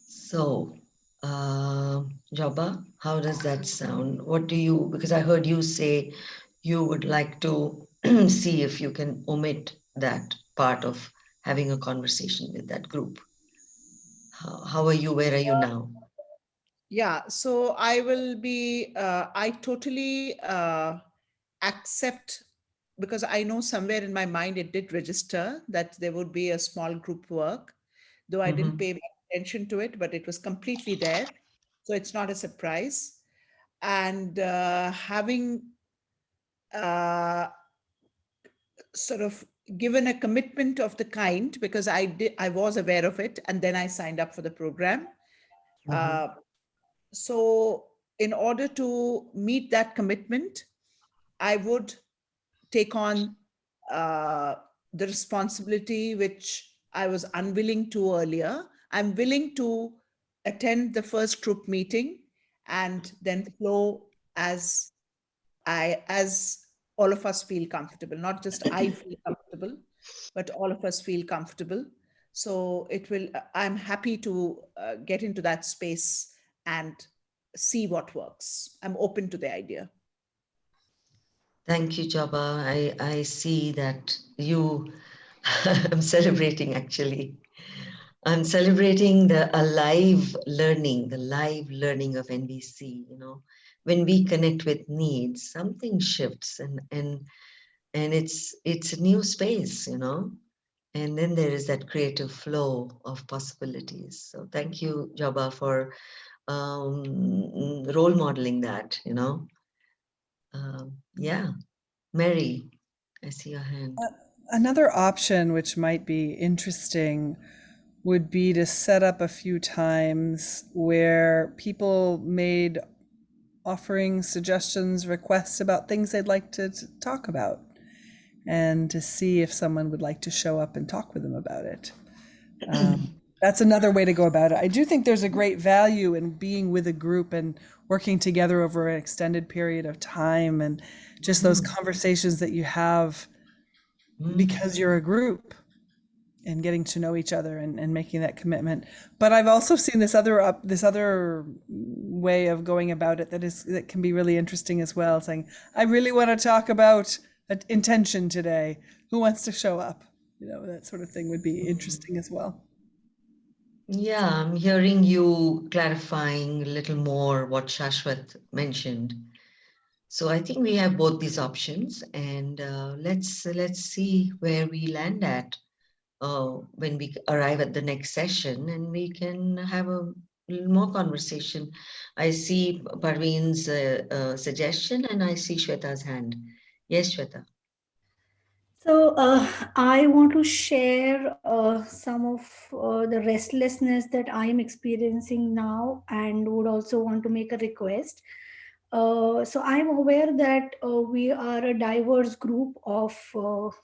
So, Jabba, how does that sound? Because I heard you say you would like to see if you can omit that part of having a conversation with that group. How are you? Where are you now? Yeah, so I will be, I totally accept because I know somewhere in my mind it did register that there would be a small group work, though I didn't pay much attention to it, but it was completely there. So it's not a surprise. And having sort of given a commitment of the kind, because I was aware of it, and then I signed up for the program. So in order to meet that commitment, I would take on the responsibility which I was unwilling to earlier. I'm willing to attend the first group meeting and then flow as all of us feel comfortable, not just I feel comfortable, but all of us feel comfortable. So I'm happy to get into that space and see what works. I'm open to the idea. Thank you, Jaba. I see that you, I'm celebrating actually. I'm celebrating the live learning of NVC, you know. When we connect with needs, something shifts and it's a new space, you know. And then there is that creative flow of possibilities. So thank you, Jaba, for role modeling that, you know. Yeah, Mary, I see your hand. Another option which might be interesting would be to set up a few times where people made offerings, suggestions, requests about things they'd like to talk about, and to see if someone would like to show up and talk with them about it. That's another way to go about it. I do think there's a great value in being with a group and working together over an extended period of time, and just those conversations that you have because you're a group and getting to know each other and making that commitment. But I've also seen this other way of going about it that can be really interesting as well, saying, I really want to talk about intention today. Who wants to show up? You know, that sort of thing would be interesting as well. Yeah, I'm hearing you clarifying a little more what Shashwat mentioned. So I think we have both these options, and let's see where we land at when we arrive at the next session, and we can have a little more conversation. I see Parveen's suggestion, and I see Shweta's hand. Yes, Shweta. So I want to share some of the restlessness that I am experiencing now, and would also want to make a request. So I'm aware that we are a diverse group of,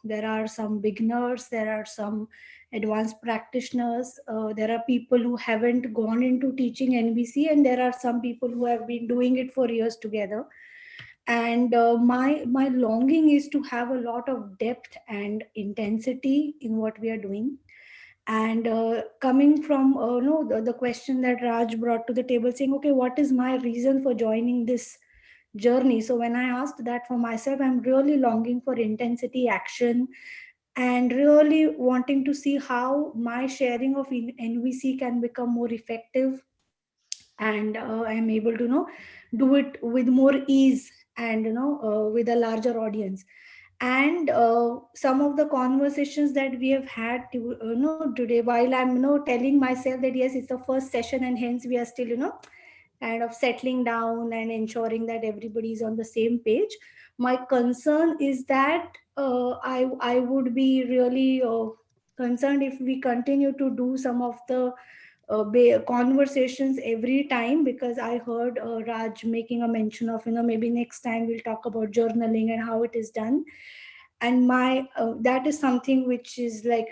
there are some beginners, there are some advanced practitioners, there are people who haven't gone into teaching NVC, and there are some people who have been doing it for years together. And my longing is to have a lot of depth and intensity in what we are doing. And coming from the question that Raj brought to the table, saying, okay, what is my reason for joining this journey? So when I asked that for myself, I'm really longing for intensity, action, and really wanting to see how my sharing of NVC can become more effective, and I'm able to do it with more ease, and with a larger audience. And some of the conversations that we have had today, while I'm telling myself that yes, it's the first session, and hence we are still kind of settling down and ensuring that everybody is on the same page. My concern is that I would be really concerned if we continue to do some of the conversations every time, because I heard Raj making a mention of maybe next time we'll talk about journaling and how it is done. And my that is something which is like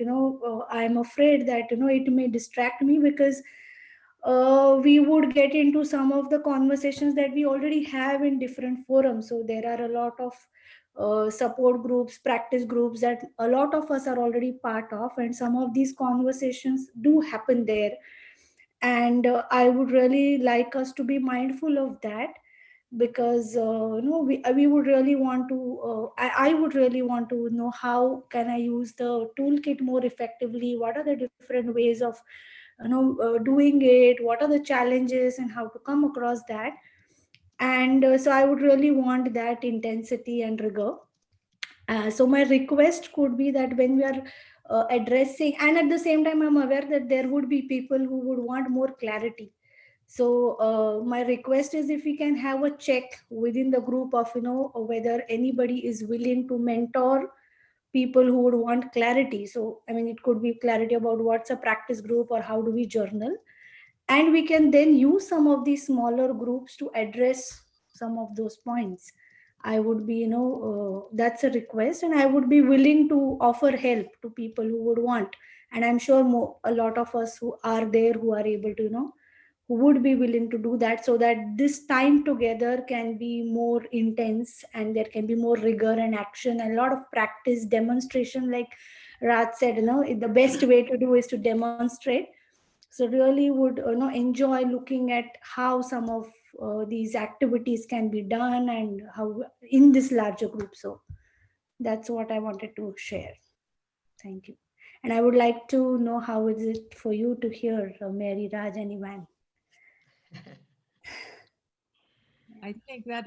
I'm afraid that it may distract me, because we would get into some of the conversations that we already have in different forums. So there are a lot of support groups, practice groups that a lot of us are already part of, and some of these conversations do happen there. And I would really like us to be mindful of that, because we would really want to I would really want to know how can I use the toolkit more effectively, what are the different ways of doing it, what are the challenges, and how to come across that. And so I would really want that intensity and rigor. So my request could be that when we are addressing, and at the same time, I'm aware that there would be people who would want more clarity. So my request is if we can have a check within the group of, whether anybody is willing to mentor people who would want clarity. So, I mean, it could be clarity about what's a practice group or how do we journal. And we can then use some of these smaller groups to address some of those points. I would be, that's a request, and I would be willing to offer help to people who would want. And I'm sure a lot of us who are there who are able to, who would be willing to do that, so that this time together can be more intense and there can be more rigor and action and a lot of practice demonstration. Like Raj said, the best way to do is to demonstrate. So really would enjoy looking at how some of these activities can be done and how in this larger group. So that's what I wanted to share. Thank you. And I would like to know how is it for you to hear Mary, Raj, and Ivan. I think that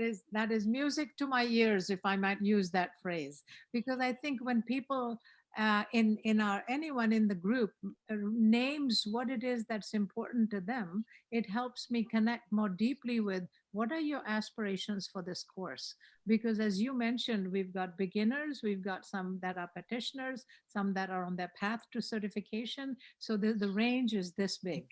is music to my ears, if I might use that phrase, because I think when people anyone in the group names what it is that's important to them, it helps me connect more deeply with what are your aspirations for this course. Because as you mentioned, we've got beginners, we've got some that are practitioners, some that are on their path to certification. So the range is this big.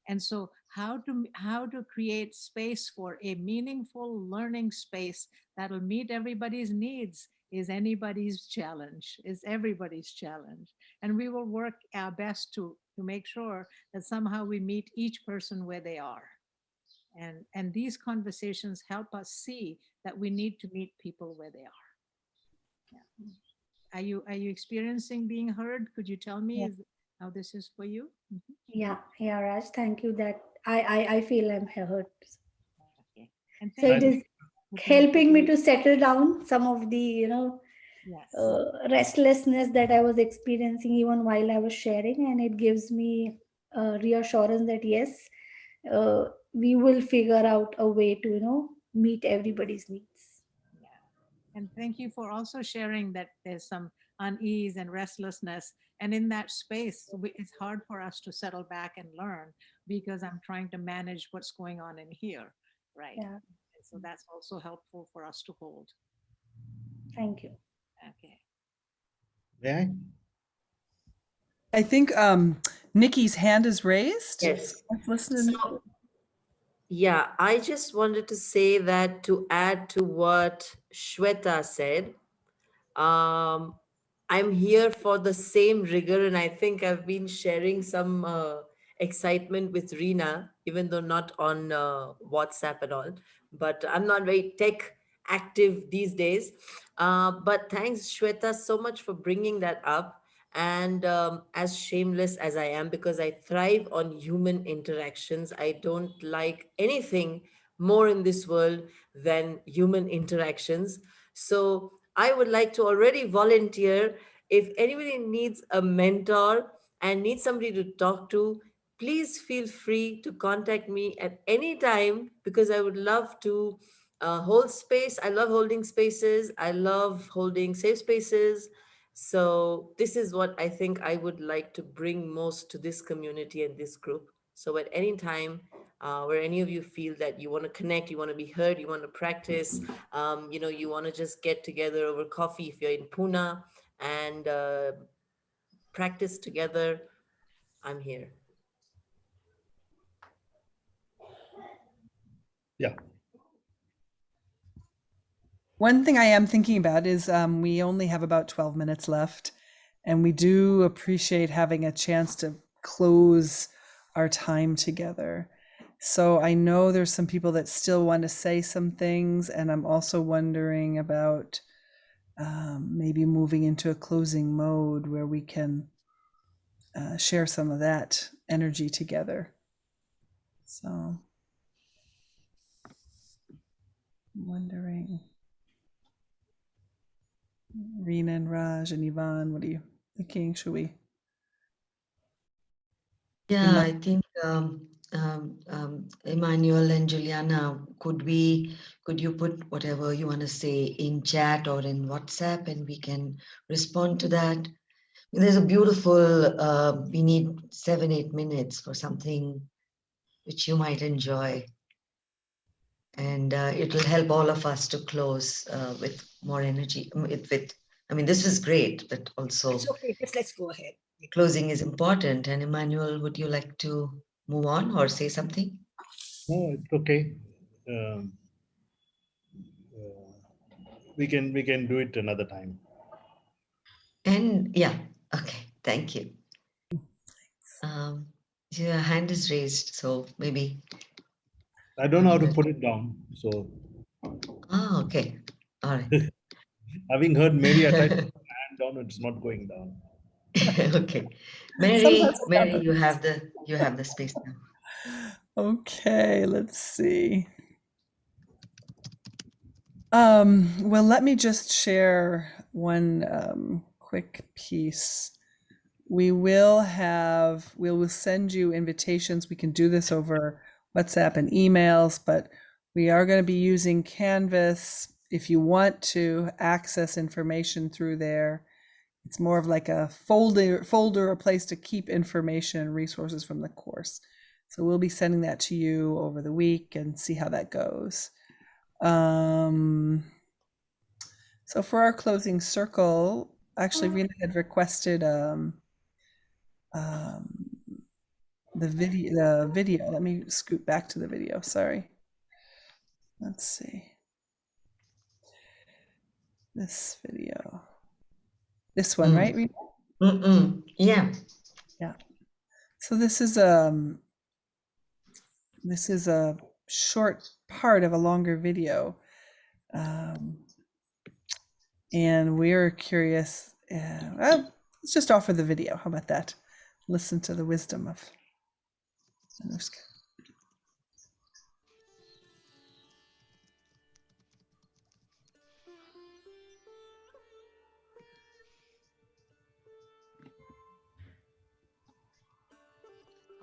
And so how to create space for a meaningful learning space that'll meet everybody's needs is anybody's challenge, is everybody's challenge. And we will work our best to make sure that somehow we meet each person where they are. And these conversations help us see that we need to meet people where they are. Yeah. Are you experiencing being heard? Could you tell me how this is for you? Yeah, Raj, thank you. That I feel I'm heard. Okay. And So it is helping me to settle down some of the, restlessness that I was experiencing even while I was sharing, and it gives me reassurance that yes, we will figure out a way to, meet everybody's needs. And thank you for also sharing that there's some unease and restlessness. And in that space, it's hard for us to settle back and learn because I'm trying to manage what's going on in here, right? Yeah. And so that's also helpful for us to hold. Thank you. Okay. Yeah. I think Nikki's hand is raised. Yes. Let's listen. So, yeah, I just wanted to say that to add to what Shweta said, I'm here for the same rigor, and I think I've been sharing some excitement with Reena, even though not on WhatsApp at all. But I'm not very tech active these days. But thanks, Shweta, so much for bringing that up. And as shameless as I am, because I thrive on human interactions, I don't like anything more in this world than human interactions. So I would like to already volunteer. If anybody needs a mentor and needs somebody to talk to, please feel free to contact me at any time, because I would love to hold space. I love holding spaces. I love holding safe spaces. So this is what I think I would like to bring most to this community and this group. So at any time, where any of you feel that you want to connect, you want to be heard, you want to practice, you want to just get together over coffee if you're in Pune and practice together, I'm here. Yeah. One thing I am thinking about is we only have about 12 minutes left, and we do appreciate having a chance to close our time together. So I know there's some people that still want to say some things, and I'm also wondering about maybe moving into a closing mode where we can share some of that energy together. So I'm wondering, Reena and Raj and Yvonne, what are you thinking? Should we? Yeah, I think Emmanuel and Juliana, could you put whatever you want to say in chat or in WhatsApp, and we can respond to that? There's a beautiful, we need 7-8 minutes for something which you might enjoy. And it will help all of us to close with more energy. I mean, this is great, but also It's okay, just let's go ahead. closing is important. And Emmanuel, would you like to move on or say something? No, it's okay. We can do it another time. And yeah, okay, thank you. Your hand is raised, so maybe. I don't know how to put it down, so. Oh, okay, all right. Having heard Mary, I tried to put my hand down, it's not going down. Okay, Mary, you have the space now. Okay, let's see. Well, let me just share one quick piece. We will send you invitations. We can do this over WhatsApp and emails, but we are going to be using Canvas. If you want to access information through there, it's more of like a folder, a place to keep information and resources from the course. So we'll be sending that to you over the week and see how that goes. So for our closing circle, actually Rena had requested the video. Let me scoot back to the video. Sorry. Let's see. This video. This one, right, Rena? Yeah. Yeah. So this is a short part of a longer video. And we're curious. Well, let's just offer the video. How about that? Listen to the wisdom of Anushka.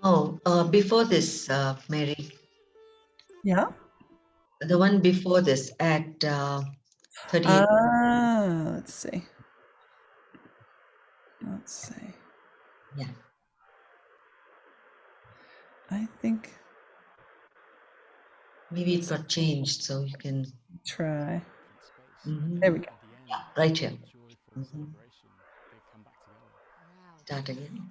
Oh, before this, Mary. Yeah. The one before this at 38. Let's see. Let's see. Yeah. I think maybe it got changed, so you can try. There we go. Yeah, right here. Start again.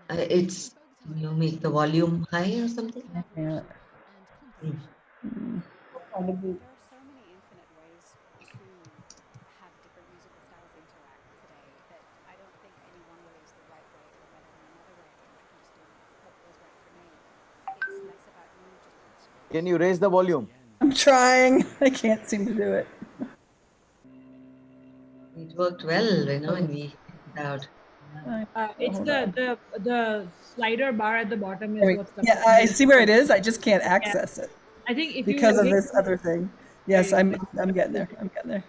It's, you make the volume high or something? Yeah. Can you raise the volume? I'm trying. I can't seem to do it. It worked well, and we out. It's the slider bar at the bottom There is we- what's yeah, I see where it is. I just can't access it I think if because you of hit- this other thing. Yes, There I'm you go. getting there. I'm getting there.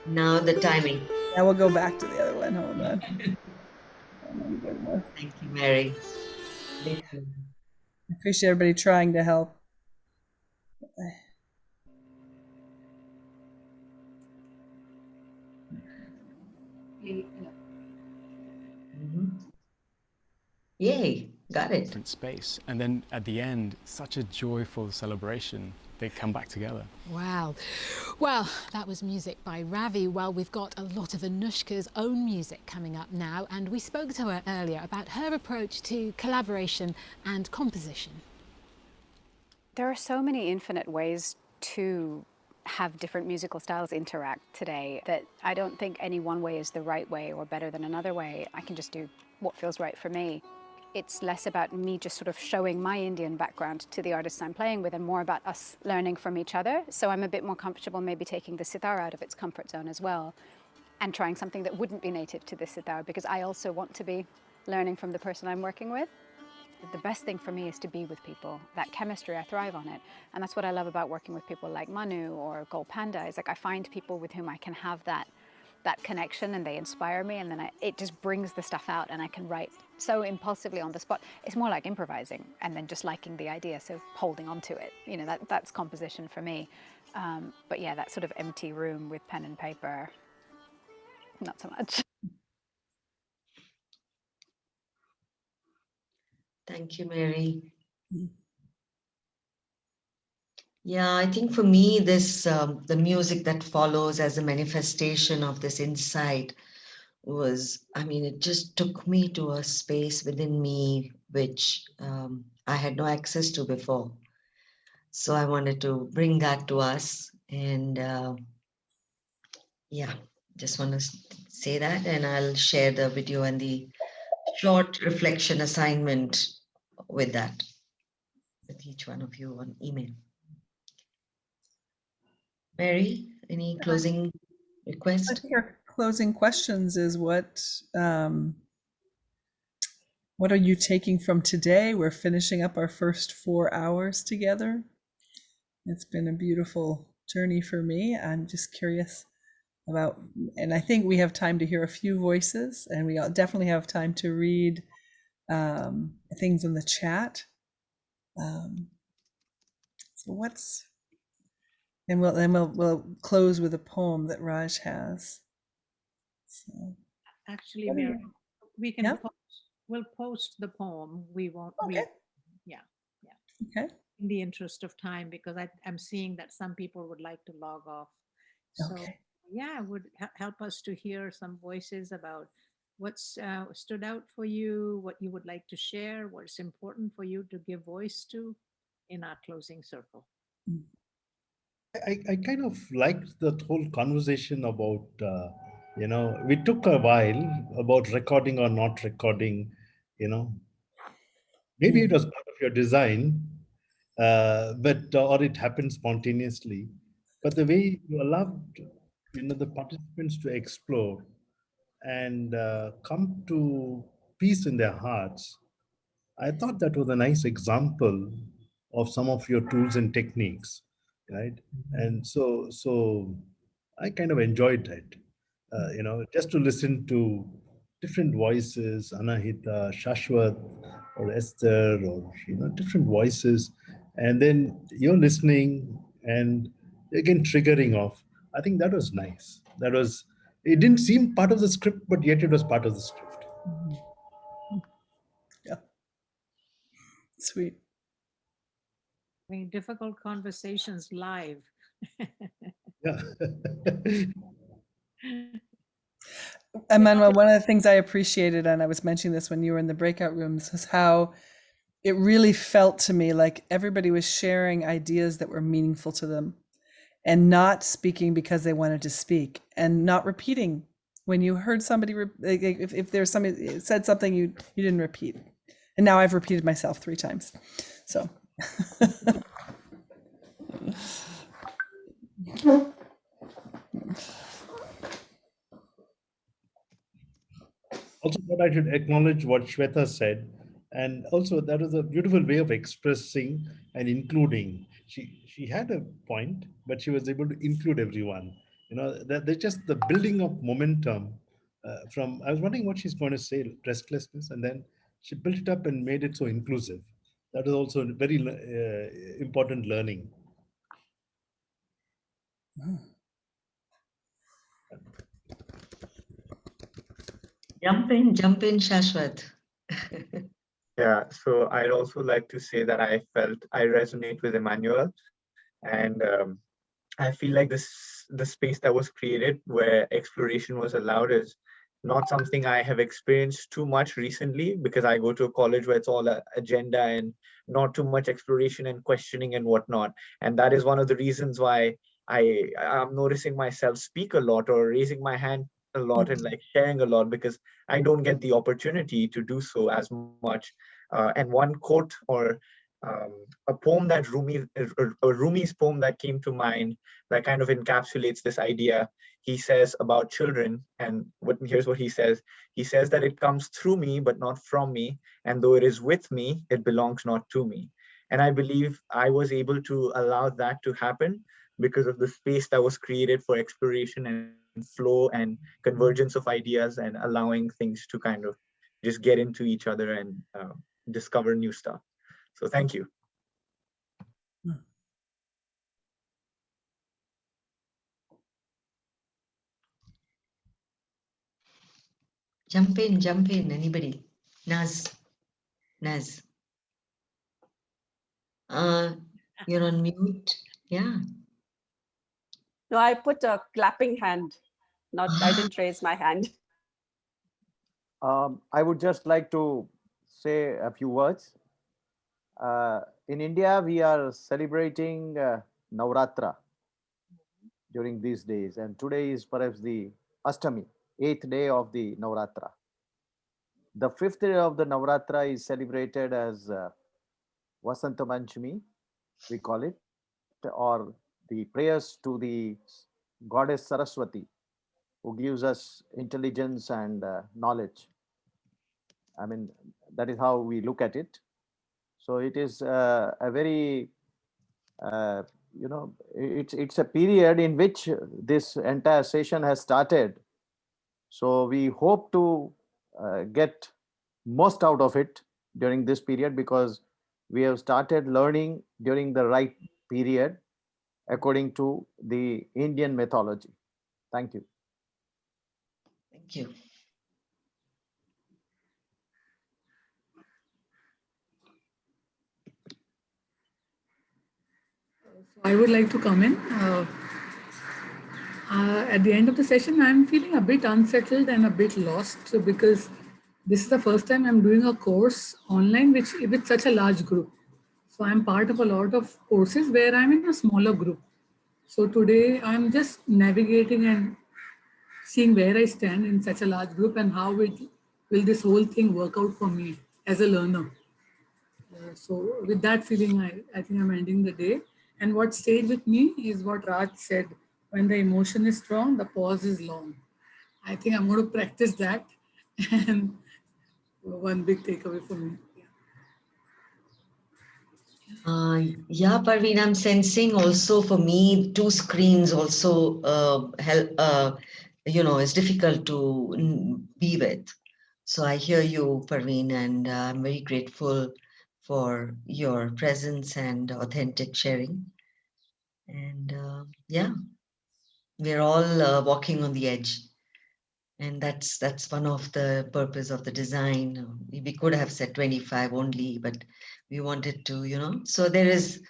Now the timing. Now we'll go back to the other one. Hold on. Thank you, Mary. I appreciate everybody trying to help. Yay, got it. Different space. And then at the end, such a joyful celebration. They come back together. Wow. Well, that was music by Ravi. Well, we've got a lot of Anushka's own music coming up now, and we spoke to her earlier about her approach to collaboration and composition. There are so many infinite ways to have different musical styles interact today that I don't think any one way is the right way or better than another way. I can just do what feels right for me. It's less about me just sort of showing my Indian background to the artists I'm playing with and more about us learning from each other. So I'm a bit more comfortable maybe taking the sitar out of its comfort zone as well and trying something that wouldn't be native to the sitar, because I also want to be learning from the person I'm working with. the best thing for me is to be with people. That chemistry, I thrive on it. And that's what I love about working with people like Manu or Gold Panda, is like I find people with whom I can have that connection, and they inspire me, and then it just brings the stuff out, and I can write so impulsively on the spot. It's more like improvising and then just liking the idea, so holding on to it. You know, that's composition for me. But yeah, that sort of empty room with pen and paper, not so much. Thank you, Mary. Yeah, I think for me, this the music that follows as a manifestation of this insight was, I mean, it just took me to a space within me which I had no access to before. So I wanted to bring that to us, and yeah, just want to say that, and I'll share the video and the short reflection assignment with that, with each one of you on email. Mary, any closing I request? think our closing questions is what are you taking from today? We're finishing up our first 4 hours together. It's been a beautiful journey for me. I'm just curious about, and I think we have time to hear a few voices, and we definitely have time to read things in the chat. So what's, and we'll close with a poem that Raj has. So. Actually, Mary, we can we'll post the poem. We won't read. Yeah. Okay. In the interest of time, because I'm seeing that some people would like to log off. So yeah, it would help us to hear some voices about what's stood out for you, what you would like to share, what's important for you to give voice to in our closing circle. I kind of liked the whole conversation about, you know, we took a while about recording or not recording, you know. Maybe it was part of your design, but or it happened spontaneously. But the way you allowed, you know, the participants to explore and come to peace in their hearts, I thought that was a nice example of some of your tools and techniques, right? And so I kind of enjoyed it, you know, just to listen to different voices, Anahita, Shashwat, or Esther, or, you know, different voices, and then you're listening and again triggering off. I think that was nice. That was, it didn't seem part of the script, but yet it was part of the script. Yeah. Sweet. I mean, difficult conversations live. Yeah. Emmanuel, one of the things I appreciated, and I was mentioning this when you were in the breakout rooms, is how it really felt to me like everybody was sharing ideas that were meaningful to them and not speaking because they wanted to speak, and not repeating. When you heard somebody, if there's somebody said something, you didn't repeat. And now I've repeated myself 3 times. So. Also, thought I should acknowledge what Shweta said. And also, that was a beautiful way of expressing and including. She had a point, but she was able to include everyone. You know, that they're just the building of momentum from, I was wondering what she's going to say, restlessness, and then she built it up and made it so inclusive. That is also a very important learning. Jump in, Shashwat. Yeah, so I'd also like to say that I felt I resonate with Emmanuel, and I feel like the space that was created where exploration was allowed is not something I have experienced too much recently, because I go to a college where it's all agenda and not too much exploration and questioning and whatnot. And that is one of the reasons why I'm noticing myself speak a lot or raising my hand a lot and like sharing a lot, because I don't get the opportunity to do so as much. And one quote or a poem that Rumi's poem that came to mind that kind of encapsulates this idea. He says about children, and here's what he says. He says that it comes through me, but not from me. And though it is with me, it belongs not to me. And I believe I was able to allow that to happen because of the space that was created for exploration and flow and convergence of ideas and allowing things to kind of just get into each other and discover new stuff. So thank you. Jump in, anybody? Naz. You're on mute. Yeah. No, I put a clapping hand. I didn't raise my hand. I would just like to say a few words. In India, we are celebrating Navratra during these days, and today is perhaps the Ashtami, 8th day of the Navratra. The 5th day of the Navratra is celebrated as Vasanta Panchami, we call it, or the prayers to the goddess Saraswati, who gives us intelligence and knowledge. I mean, that is how we look at it. So it is a very, it's a period in which this entire session has started. So we hope to get most out of it during this period, because we have started learning during the right period according to the Indian mythology. Thank you. Thank you. I would like to come in. At the end of the session, I'm feeling a bit unsettled and a bit lost, because this is the first time I'm doing a course online with such a large group. So I'm part of a lot of courses where I'm in a smaller group. So today I'm just navigating and seeing where I stand in such a large group and how will this whole thing work out for me as a learner. So with that feeling, I think I'm ending the day. And what stayed with me is what Raj said: when the emotion is strong, the pause is long. I think I'm going to practice that. And one big takeaway for me. Yeah, Parveen, I'm sensing also for me, two screens also help, it's difficult to be with. So I hear you, Parveen, and I'm very grateful for your presence and authentic sharing. And yeah, we're all walking on the edge. And that's one of the purpose of the design. We could have said 25 only, but we wanted to, so there is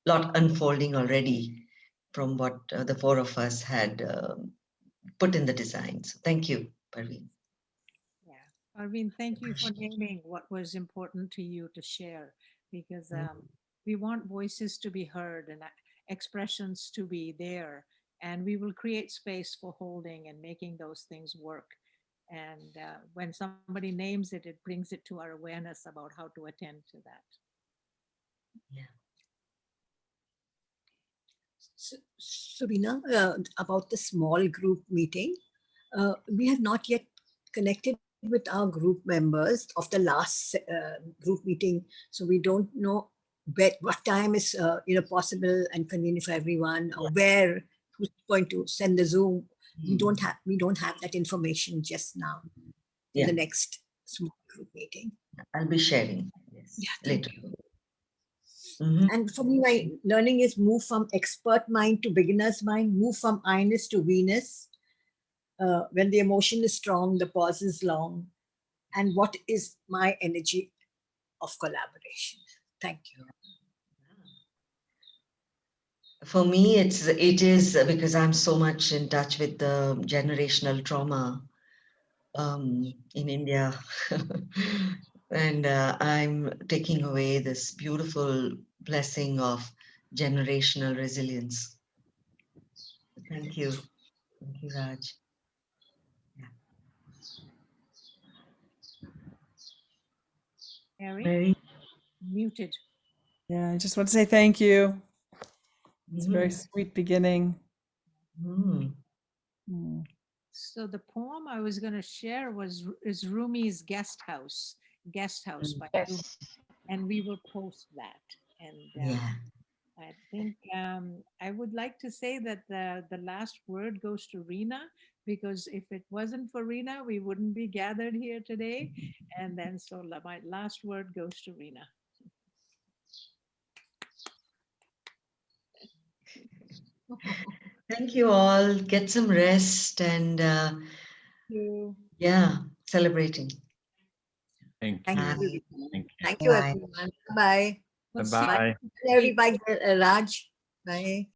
a lot unfolding already from what the four of us had put in the design. So thank you, Parveen. Arvind, thank you for naming what was important to you to share, because we want voices to be heard and expressions to be there, and we will create space for holding and making those things work. And when somebody names it, it brings it to our awareness about how to attend to that. Yeah. So Veena, about the small group meeting, we have not yet connected with our group members of the last group meeting, so we don't know what time is possible and convenient for everyone, or where, who's going to send the Zoom. We don't have that information just now for the next small group meeting. I'll be sharing. Yes, later. And for me, my learning is move from expert mind to beginner's mind, move from I-ness to we-ness. When the emotion is strong, the pause is long. And what is my energy of collaboration? Thank you. For me, it is because I'm so much in touch with the generational trauma in India. And I'm taking away this beautiful blessing of generational resilience. Thank you. Thank you, Raj. Mary? Muted. Yeah, I just want to say thank you. It's a very Mhm. sweet beginning. Mm. Mm. So the poem I was going to share is Rumi's Guest House by Rumi, and we will post that. And Yeah. I think I would like to say that the last word goes to Reena, because if it wasn't for Reena, we wouldn't be gathered here today. And then so my last word goes to Reena. Thank you all. Get some rest and you. yeah, celebrating. Thank Thank you. you. Thank you. Thank you, Bye. everyone. Bye. Bye-bye. Everybody, Raj. Bye.